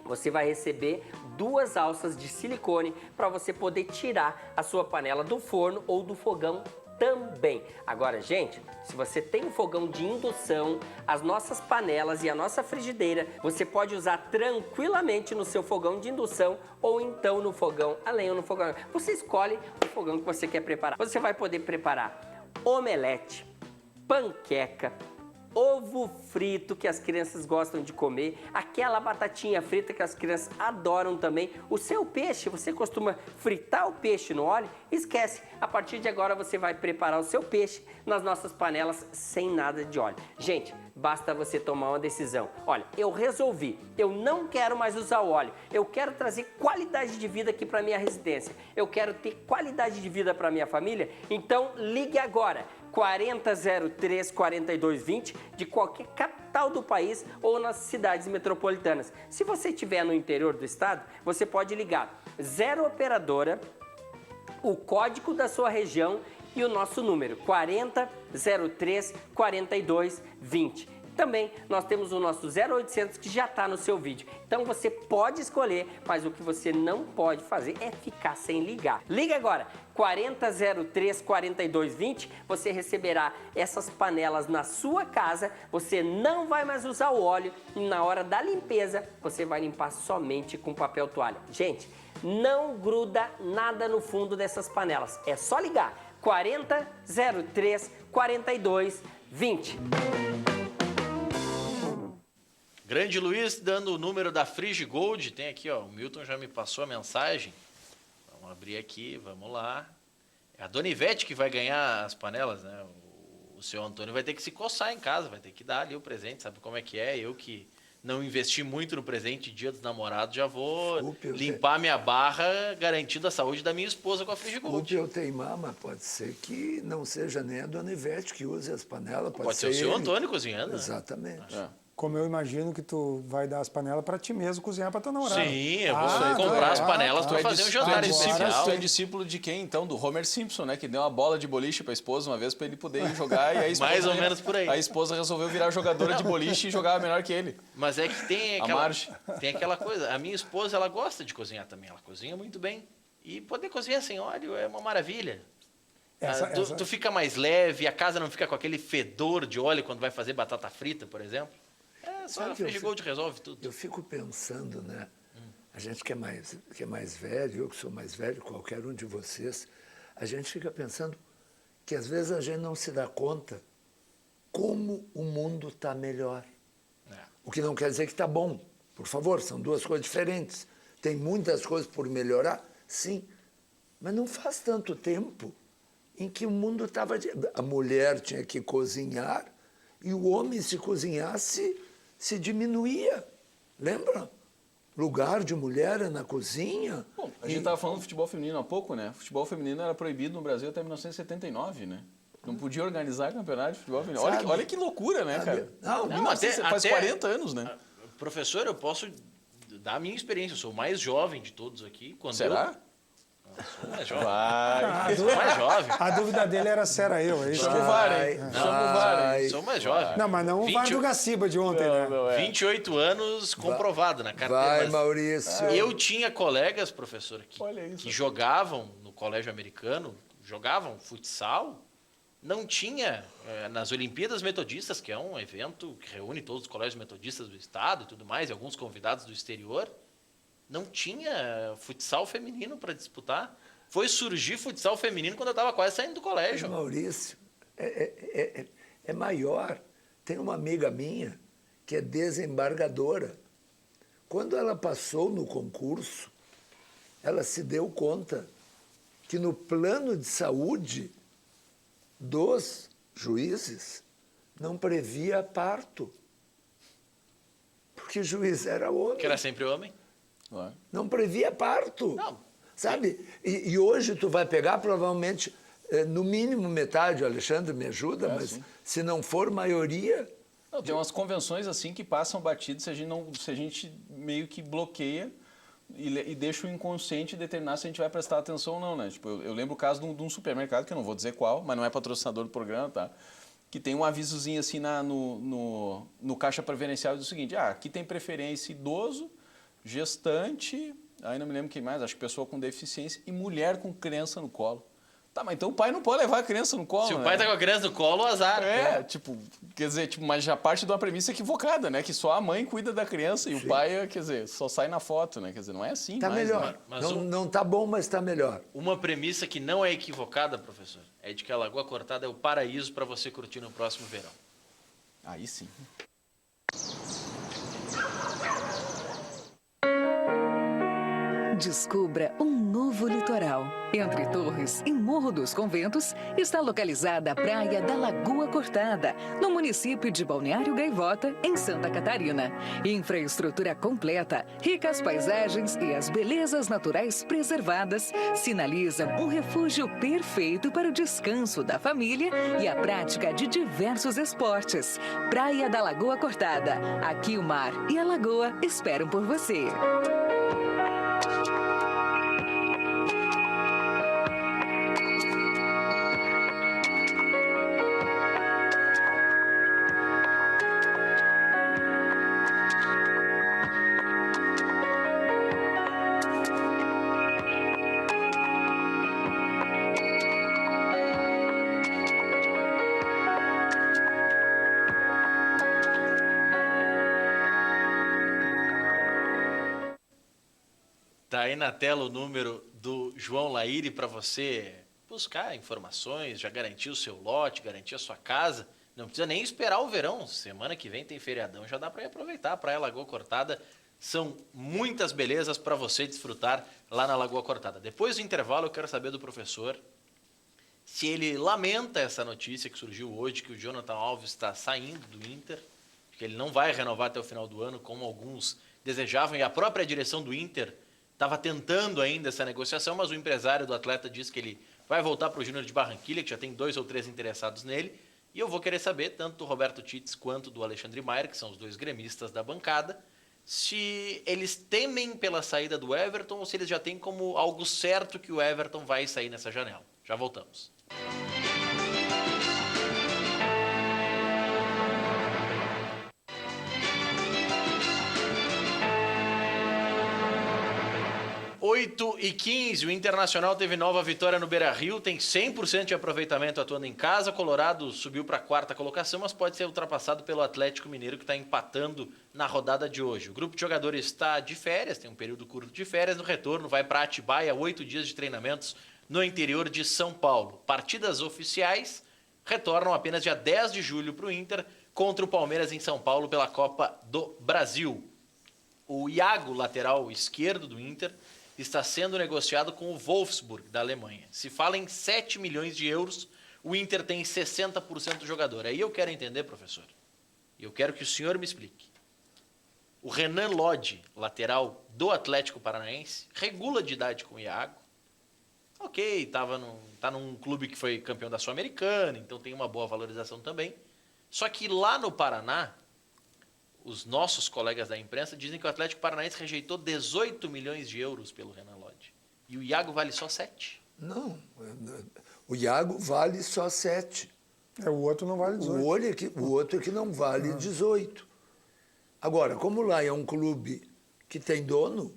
Você vai receber 2 alças de silicone para você poder tirar a sua panela do forno ou do fogão também. Agora, gente, se você tem um fogão de indução, as nossas panelas e a nossa frigideira, você pode usar tranquilamente no seu fogão de indução ou então no fogão a lenha ou no fogão. Você escolhe o fogão que você quer preparar. Você vai poder preparar omelete, panqueca, ovo frito que as crianças gostam de comer, aquela batatinha frita que as crianças adoram também, o seu peixe, você costuma fritar o peixe no óleo? Esquece, a partir de agora você vai preparar o seu peixe nas nossas panelas sem nada de óleo. Gente, basta você tomar uma decisão. Olha, eu resolvi, eu não quero mais usar o óleo, eu quero trazer qualidade de vida aqui para minha residência, eu quero ter qualidade de vida para minha família, então ligue agora. 4003 4220 de qualquer capital do país ou nas cidades metropolitanas. Se você estiver no interior do estado, você pode ligar 0 operadora, o código da sua região e o nosso número 4003 4220. Também nós temos o nosso 0800 que já está no seu vídeo. Então você pode escolher, mas o que você não pode fazer é ficar sem ligar. Liga agora, 4003 4220, você receberá essas panelas na sua casa, você não vai mais usar o óleo e na hora da limpeza você vai limpar somente com papel toalha. Gente, não gruda nada no fundo dessas panelas, é só ligar, 4003 4220. Grande Luiz, dando o número da Frigigold, tem aqui, ó, o Milton já me passou a mensagem. Vamos abrir aqui, vamos lá. É a Dona Ivete que vai ganhar as panelas, né? O seu Antônio vai ter que se coçar em casa, vai ter que dar ali o presente, sabe como é que é? Eu que não investi muito no presente Dia dos Namorados, já vou limpar minha barra garantindo a saúde da minha esposa com a Frigigold. Desculpe eu teimar, mas pode ser que não seja nem a Dona Ivete que use as panelas. Pode ser o seu Antônio cozinhando. Exatamente. Né? Como eu imagino que tu vai dar as panelas para ti mesmo cozinhar para tua namorada. Sim, eu vou comprar as panelas para fazer um jantar especial. Tu é discípulo de quem, então? Do Homer Simpson, né? Que deu uma bola de boliche para a esposa uma vez para ele poder ir jogar. E a esposa, mais ou menos por aí. A esposa resolveu virar jogadora de boliche e jogava melhor que ele. Mas é que tem aquela coisa. A minha esposa, ela gosta de cozinhar também. Ela cozinha muito bem. E poder cozinhar sem óleo é uma maravilha. Tu fica mais leve, a casa não fica com aquele fedor de óleo quando vai fazer batata frita, por exemplo. É só a Frigigold resolve tudo. Eu fico pensando, né? A gente que é mais velho, eu que sou mais velho, qualquer um de vocês, a gente fica pensando que às vezes a gente não se dá conta como o mundo está melhor. O que não quer dizer que está bom. Por favor, são duas coisas diferentes. Tem muitas coisas por melhorar, sim. Mas não faz tanto tempo em que o mundo estava... A mulher tinha que cozinhar e o homem, se cozinhasse, se diminuía. Lembra? Lugar de mulher é na cozinha. Bom, a gente estava falando do futebol feminino há pouco, né? O futebol feminino era proibido no Brasil até 1979, né? Não podia organizar campeonato de futebol feminino. Olha que loucura, né, cara? Faz 40 anos, né? Professor, eu posso dar a minha experiência. Eu sou o mais jovem de todos aqui. Será? Sou mais jovem. Sou mais jovem. A dúvida dele era se era eu. É isso? Chama o VAR, hein? Chama o VAR, hein? Sou mais jovem. Não, mas não o VAR do Gaciba de ontem, né? Não é. 28 anos comprovado na carteira. Vai, mas Maurício. Eu tinha colegas, professor, Olha isso. que jogavam no colégio americano, jogavam futsal. Não tinha, nas Olimpíadas Metodistas, que é um evento que reúne todos os colégios metodistas do estado e tudo mais, e alguns convidados do exterior, não tinha futsal feminino para disputar. Foi surgir futsal feminino quando eu estava quase saindo do colégio. Maurício, é maior. Tem uma amiga minha que é desembargadora. Quando ela passou no concurso, ela se deu conta que no plano de saúde dos juízes não previa parto. Porque o juiz era homem. Que era sempre homem. Não previa parto. Não. Sabe? E hoje tu vai pegar provavelmente, no mínimo metade, o Alexandre me ajuda, mas sim. Se não for maioria... Não, tem umas convenções assim que passam batidas se a gente meio que bloqueia e deixa o inconsciente determinar se a gente vai prestar atenção ou não, né? Tipo, eu lembro o caso de um supermercado, que eu não vou dizer qual, mas não é patrocinador do programa, tá? Que tem um avisozinho assim no caixa preferencial do seguinte: aqui tem preferência idoso, gestante, aí não me lembro quem mais, acho que pessoa com deficiência e mulher com criança no colo. Tá, mas então o pai não pode levar a criança no colo, Se né? o pai tá com a criança no colo, azar. Quer dizer, mas já parte de uma premissa equivocada, né? Que só a mãe cuida da criança e o pai, quer dizer, só sai na foto, né? Quer dizer, não é assim. Tá mais, melhor. Né? Mas não tá bom, mas tá melhor. Uma premissa que não é equivocada, professor, é de que a Lagoa Cortada é o paraíso para você curtir no próximo verão. Aí sim. Descubra um novo litoral. Entre Torres e Morro dos Conventos está localizada a Praia da Lagoa Cortada, no município de Balneário Gaivota, em Santa Catarina. Infraestrutura completa, ricas paisagens e as belezas naturais preservadas sinalizam um refúgio perfeito para o descanso da família e a prática de diversos esportes. Praia da Lagoa Cortada. Aqui o mar e a lagoa esperam por você. Tá aí na tela o número do João Laíri para você buscar informações, já garantir o seu lote, garantir a sua casa. Não precisa nem esperar o verão. Semana que vem tem feriadão, já dá para ir aproveitar. A Praia Lagoa Cortada são muitas belezas para você desfrutar lá na Lagoa Cortada. Depois do intervalo, eu quero saber do professor se ele lamenta essa notícia que surgiu hoje, que o Jonathan Alves está saindo do Inter, que ele não vai renovar até o final do ano, como alguns desejavam, e a própria direção do Inter estava tentando ainda essa negociação, mas o empresário do atleta disse que ele vai voltar para o Júnior de Barranquilla, que já tem 2 ou 3 interessados nele, e eu vou querer saber, tanto do Roberto Tits quanto do Alexandre Maier, que são os 2 gremistas da bancada, se eles temem pela saída do Everton ou se eles já têm como algo certo que o Everton vai sair nessa janela. Já voltamos. Oito e 15, o Internacional teve nova vitória no Beira-Rio, tem 100% de aproveitamento atuando em casa. Colorado subiu para a 4ª colocação, mas pode ser ultrapassado pelo Atlético Mineiro, que está empatando na rodada de hoje. O grupo de jogadores está de férias, tem um período curto de férias. No retorno, vai para Atibaia, 8 dias de treinamentos no interior de São Paulo. Partidas oficiais retornam apenas dia 10 de julho para o Inter, contra o Palmeiras em São Paulo pela Copa do Brasil. O Iago, lateral esquerdo do Inter, está sendo negociado com o Wolfsburg, da Alemanha. Se fala em 7 milhões de euros, o Inter tem 60% do jogador. Aí eu quero entender, professor, e eu quero que o senhor me explique. O Renan Lodge, lateral do Atlético Paranaense, regula de idade com o Iago. Ok, tá num clube que foi campeão da Sul-Americana, então tem uma boa valorização também. Só que lá no Paraná, os nossos colegas da imprensa dizem que o Atlético Paranaense rejeitou 18 milhões de euros pelo Renan Lodge. E o Iago vale só 7. Não, o Iago vale só 7. O outro não vale 18. O outro é que não vale 18. Agora, como lá é um clube que tem dono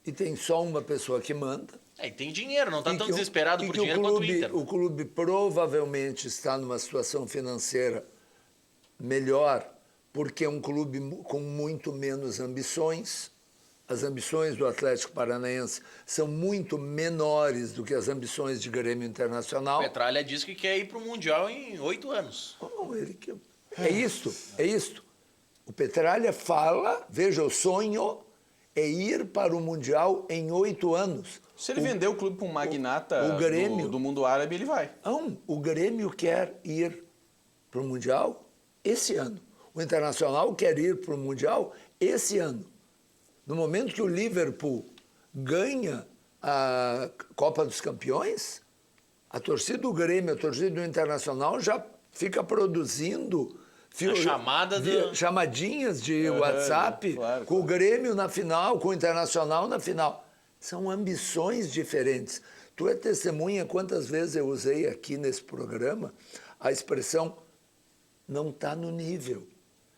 e tem só uma pessoa que manda... E tem dinheiro, não está tão desesperado por dinheiro quanto o Inter. O clube provavelmente está numa situação financeira melhor, porque é um clube com muito menos ambições. As ambições do Atlético Paranaense são muito menores do que as ambições de Grêmio Internacional. O Petralha diz que quer ir para o Mundial em 8 anos. É isto. O Petralha fala, veja, o sonho é ir para o Mundial em 8 anos. Se ele vender o clube para um magnata do mundo árabe, ele vai. Não, o Grêmio quer ir para o Mundial esse ano. O Internacional quer ir para o Mundial esse ano. No momento que o Liverpool ganha a Copa dos Campeões, a torcida do Grêmio, a torcida do Internacional já fica produzindo chamadinhas de WhatsApp, claro. Com o Grêmio na final, com o Internacional na final. São ambições diferentes. Tu é testemunha quantas vezes eu usei aqui nesse programa a expressão não está no nível.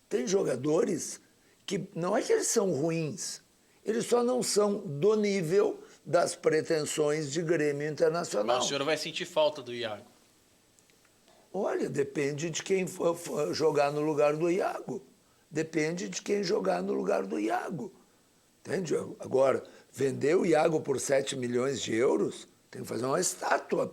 Tem jogadores que não é que eles são ruins, eles só não são do nível das pretensões de Grêmio Internacional. Mas o senhor vai sentir falta do Iago? Olha, depende de quem for jogar no lugar do Iago. Depende de quem jogar no lugar do Iago. Entende? Agora, vender o Iago por 7 milhões de euros, tem que fazer uma estátua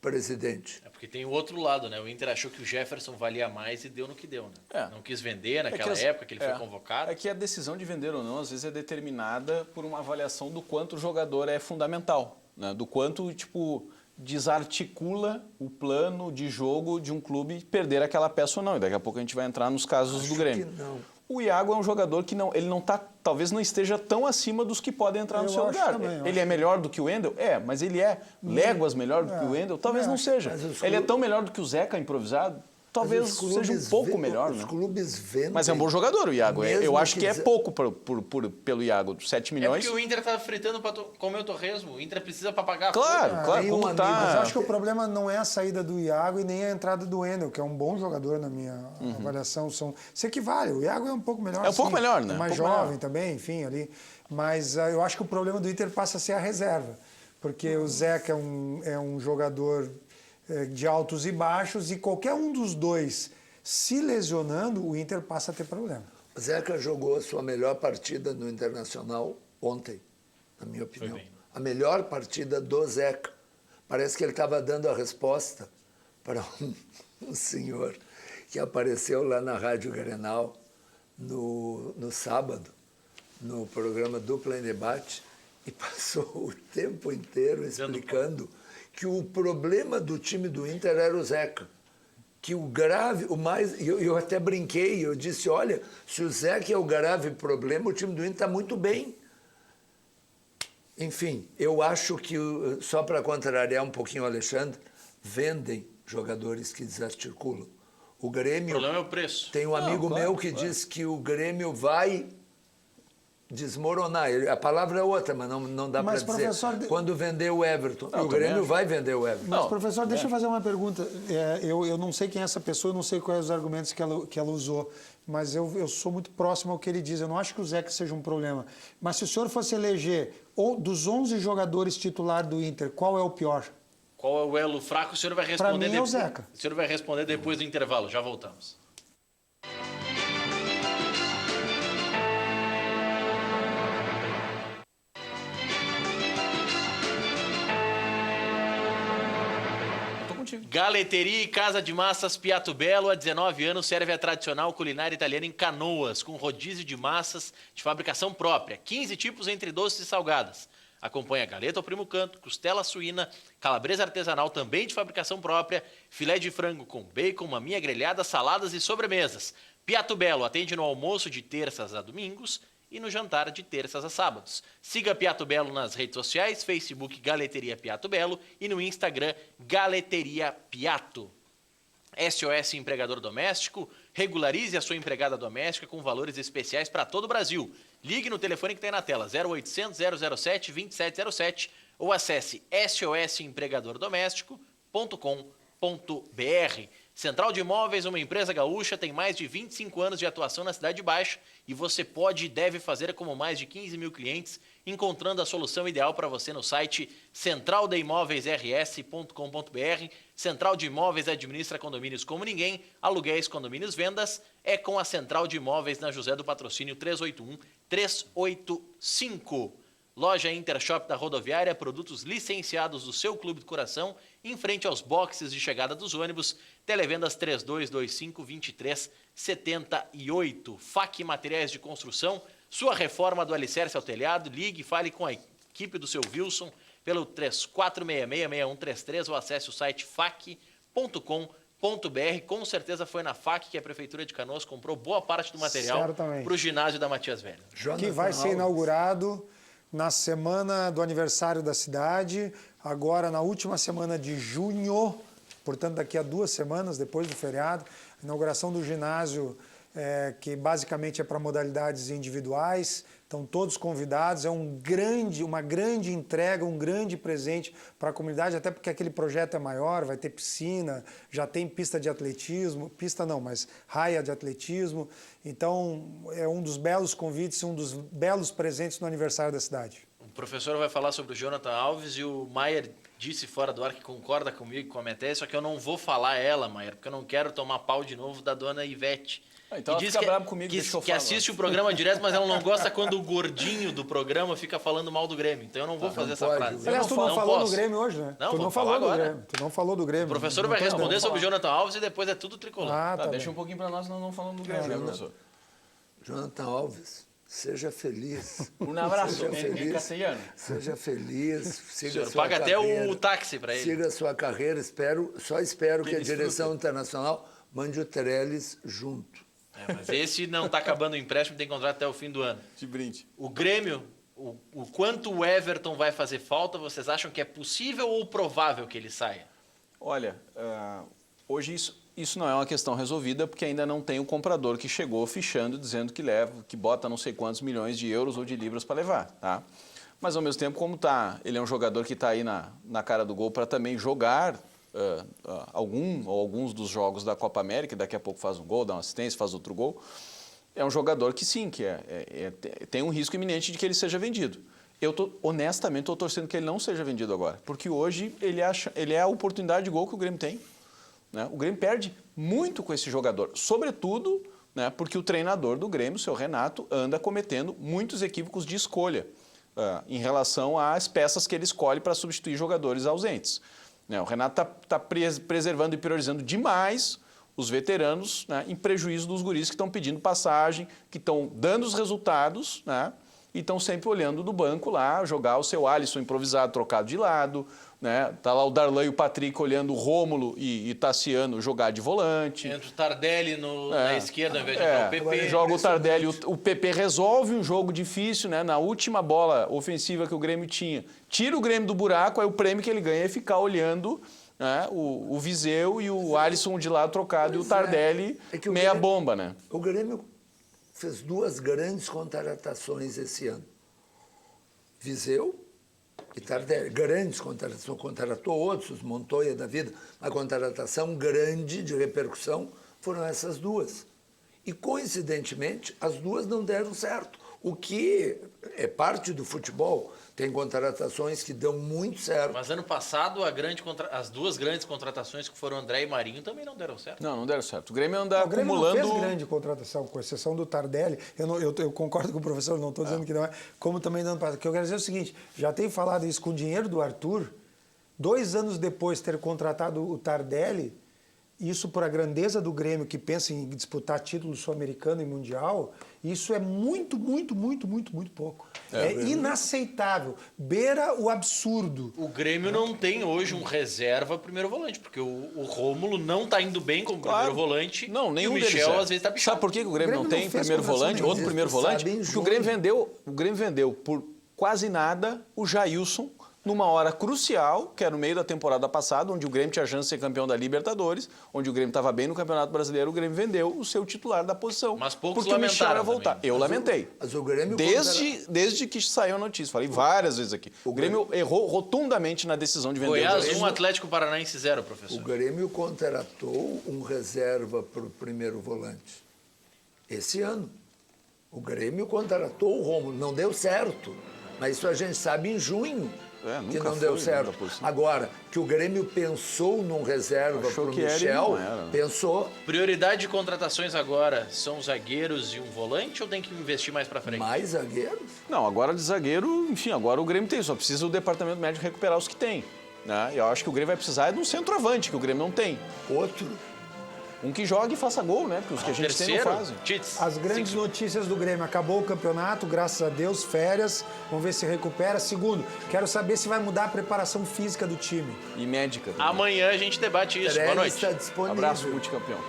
presidente. É porque tem o outro lado, né? O Inter achou que o Jefferson valia mais e deu no que deu, né? Não quis vender naquela época que ele foi convocado. É que a decisão de vender ou não, às vezes, é determinada por uma avaliação do quanto o jogador é fundamental, né? Do quanto, tipo, desarticula o plano de jogo de um clube perder aquela peça ou não. E daqui a pouco a gente vai entrar nos casos do Grêmio. Que não. O Iago é um jogador que ele não tá, talvez não esteja tão acima dos que podem entrar no seu lugar. Ele é melhor do que o Wendel? Mas ele é léguas melhor do que o Wendel? Talvez não seja. Ele é tão melhor do que o Zeca improvisado? Talvez seja um pouco melhor, né? Os clubes vendem. Mas é um bom jogador o Iago. Eu acho que é pouco pelo Iago, 7 milhões. É porque o Inter tá fritando para comer o torresmo. O Inter precisa para pagar a Claro, folha. como tá... Mas eu acho que o problema não é a saída do Iago e nem a entrada do Wendel, que é um bom jogador na minha avaliação. Se equivale. O Iago é um pouco melhor. É um pouco melhor, né? É mais um pouco jovem melhor. também, enfim, ali. Mas eu acho que o problema do Inter passa a ser a reserva. Porque o Zeca é um jogador de altos e baixos e qualquer um dos dois se lesionando, o Inter passa a ter problema. O Zeca jogou a sua melhor partida no Internacional ontem, na minha opinião. A melhor partida do Zeca. Parece que ele estava dando a resposta para um senhor que apareceu lá na Rádio Grenal no sábado, no programa Dupla em Debate, e passou o tempo inteiro explicando que o problema do time do Inter era o Zeca. Que o grave, o mais... Eu até brinquei, eu disse, olha, se o Zeca é o grave problema, o time do Inter está muito bem. Enfim, eu acho que, só para contrariar um pouquinho o Alexandre, vendem jogadores que desarticulam. O Grêmio... O problema é o preço. Tem um amigo meu que diz que o Grêmio vai desmoronar. A palavra é outra, mas não dá para dizer. Quando vender o Everton. O Grêmio vai vender o Everton. Mas, professor, deixa eu fazer uma pergunta. Eu não sei quem é essa pessoa, eu não sei quais os argumentos que ela usou, mas eu sou muito próximo ao que ele diz. Eu não acho que o Zeca seja um problema. Mas se o senhor fosse eleger, dos 11 jogadores titulares do Inter, qual é o pior? Qual é o elo fraco? O senhor vai responder Pra mim é o Zeca. O senhor vai responder depois do intervalo. Já voltamos. Galeteria e Casa de Massas Piatto Bello, há 19 anos, serve a tradicional culinária italiana em Canoas, com rodízio de massas de fabricação própria, 15 tipos entre doces e salgadas. Acompanha galeta ao primo canto, costela suína, calabresa artesanal também de fabricação própria, filé de frango com bacon, maminha grelhada, saladas e sobremesas. Piatto Bello atende no almoço de terças a domingos e no jantar de terças a sábados. Siga Piatto Bello nas redes sociais, Facebook Galeteria Piatto Bello e no Instagram Galeteria Piatto. SOS Empregador Doméstico, regularize a sua empregada doméstica com valores especiais para todo o Brasil. Ligue no telefone que tem na tela, 0800 007 2707 ou acesse sosempregadordoméstico.com.br. Central de Imóveis, uma empresa gaúcha, tem mais de 25 anos de atuação na Cidade Baixa e você pode e deve fazer como mais de 15 mil clientes, encontrando a solução ideal para você no site centraldeimoveisrs.com.br. Central de Imóveis administra condomínios como ninguém, aluguéis, condomínios, vendas, é com a Central de Imóveis na José do Patrocínio 381-385. Loja Intershop da Rodoviária, produtos licenciados do seu clube do coração, em frente aos boxes de chegada dos ônibus, televendas 3225-2378. FAC Materiais de Construção, sua reforma do alicerce ao telhado, ligue e fale com a equipe do seu Wilson pelo 3466-6133 ou acesse o site fac.com.br. Com certeza foi na FAC que a Prefeitura de Canoas comprou boa parte do material para o ginásio da Matias Velho. Que vai ser inaugurado na semana do aniversário da cidade, agora na última semana de junho, portanto daqui a 2 semanas, depois do feriado, a inauguração do ginásio, que basicamente é para modalidades individuais, estão todos convidados, é uma grande entrega, um grande presente para a comunidade, até porque aquele projeto é maior, vai ter piscina, já tem pista de atletismo, pista não, mas raia de atletismo, então é um dos belos convites, um dos belos presentes no aniversário da cidade. O professor vai falar sobre o Jonathan Alves e o Maier disse fora do ar que concorda comigo, com a minha tese, só que eu não vou falar ela, Maier, porque eu não quero tomar pau de novo da dona Ivete. Então ela diz fica brava comigo, deixa eu que falar. assiste o programa direto, mas ela não gosta quando o gordinho do programa fica falando mal do Grêmio. Então eu não vou fazer essa pode. frase. Aliás, tu Eu não falou posso. do Grêmio hoje, né? Não, Tu não vamos falou falar do agora. Grêmio. Tu não falou do Grêmio. O professor Não vai tô responder entendendo. sobre o Jonathan Alves e depois é tudo tricolor. Ah, Tá, tá deixa bem. um pouquinho para nós, não falando do Grêmio, né, professor? Jonathan Alves, seja feliz. Um abraço, Seja em feliz. castelhano. Seja feliz, O siga senhor a sua paga até carreira. o táxi para ele. Siga a sua carreira, só espero que a desfruta. direção internacional mande o Trellis junto. Mas esse não está acabando o empréstimo, tem contrato até o fim do ano. De brinde. O Grêmio, o quanto o Everton vai fazer falta, vocês acham que é possível ou provável que ele saia? Olha, hoje isso não é uma questão resolvida porque ainda não tem o comprador que chegou fichando dizendo que bota não sei quantos milhões de euros ou de libras para levar, tá? Mas ao mesmo tempo, como ele é um jogador que está aí na cara do gol para também jogar alguns dos jogos da Copa América, daqui a pouco faz um gol, dá uma assistência, faz outro gol, é um jogador que sim, tem um risco iminente de que ele seja vendido. Honestamente, estou torcendo que ele não seja vendido agora, porque hoje ele é a oportunidade de gol que o Grêmio tem. Né? O Grêmio perde muito com esse jogador, sobretudo, né, porque o treinador do Grêmio, o seu Renato, anda cometendo muitos equívocos de escolha em relação às peças que ele escolhe para substituir jogadores ausentes. Né? O Renato está preservando e priorizando demais os veteranos, né, em prejuízo dos guris que estão pedindo passagem, que estão dando os resultados, né, e estão sempre olhando do banco lá, jogar o seu Alisson improvisado, trocado de lado, né? Tá lá o Darlan e o Patrick olhando o Rômulo e Tassiano jogar de volante. Entra o Tardelli na esquerda ao invés de entrar o PP. Joga o Tardelli, o PP resolve um jogo difícil, né? Na última bola ofensiva que o Grêmio tinha, tira o Grêmio do buraco, aí o prêmio que ele ganha é ficar olhando, né, o Viseu e o Alisson de lado trocado e o Tardelli que o meia Grêmio- bomba, né? O Grêmio fez 2 grandes contratações esse ano. Viseu e Tardelli. Grandes contratações. Contratou outros, os Montoya da vida. A contratação grande de repercussão foram essas 2. E, coincidentemente, as 2 não deram certo. O que é parte do futebol. Tem contratações que dão muito certo. Mas ano passado, as 2 grandes contratações que foram André e Marinho também não deram certo. Não deram certo. O Grêmio anda O Grêmio acumulando... não fez grande contratação, com exceção do Tardelli. Eu concordo com o professor, não estou dizendo que não é. Como também dando para. O que eu quero dizer é o seguinte: já tenho falado isso com o dinheiro do Arthur. 2 anos depois de ter contratado o Tardelli, isso por a grandeza do Grêmio, que pensa em disputar título sul-americano e mundial, isso é muito, muito, muito, muito, muito pouco. É inaceitável. Beira o absurdo. O Grêmio não tem hoje um reserva primeiro volante, porque o Rômulo não está indo bem como primeiro volante. Não, e nenhum o deles Michel é. às vezes está bichado. Sabe por que o Grêmio não tem não fez primeiro contratação volante, nenhuma. outro primeiro volante? Sabe, em Porque o Grêmio vendeu por quase nada o Jailson numa hora crucial, que era no meio da temporada passada, onde o Grêmio tinha a chance de ser campeão da Libertadores, onde o Grêmio estava bem no Campeonato Brasileiro, o Grêmio vendeu o seu titular da posição. Mas poucos porque o Michel ia lamentaram voltar. também. Eu lamentei. Mas o Grêmio Desde que saiu a notícia. Falei várias vezes aqui. O Grêmio errou rotundamente na decisão de vender o Goiás Grêmio. 1, Atlético Paranaense 0, professor. O Grêmio contratou um reserva para o primeiro volante. Esse ano. O Grêmio contratou o Rômulo. Não deu certo. Mas isso a gente sabe em junho. Que nunca não deu foi certo. da posição. Agora, que o Grêmio pensou num reserva para Achou o que era e Michel, não era. pensou Prioridade de contratações agora são zagueiros e um volante ou tem que investir mais para frente? mais zagueiros. Não, agora de zagueiro, enfim, agora o Grêmio tem. Só precisa o departamento médico recuperar os que tem. Né? Eu acho que o Grêmio vai precisar de um centroavante, que o Grêmio não tem. Outro. Um que jogue e faça gol, né? Porque os que a gente tem não Terceiro, fazem. Tits. As grandes notícias do Grêmio. Acabou o campeonato, graças a Deus, férias. Vamos ver se recupera. Segundo, quero saber se vai mudar a preparação física do time. E médica também. Amanhã a gente debate isso. Boa Trellis noite. está disponível. Abraço, multicampeão.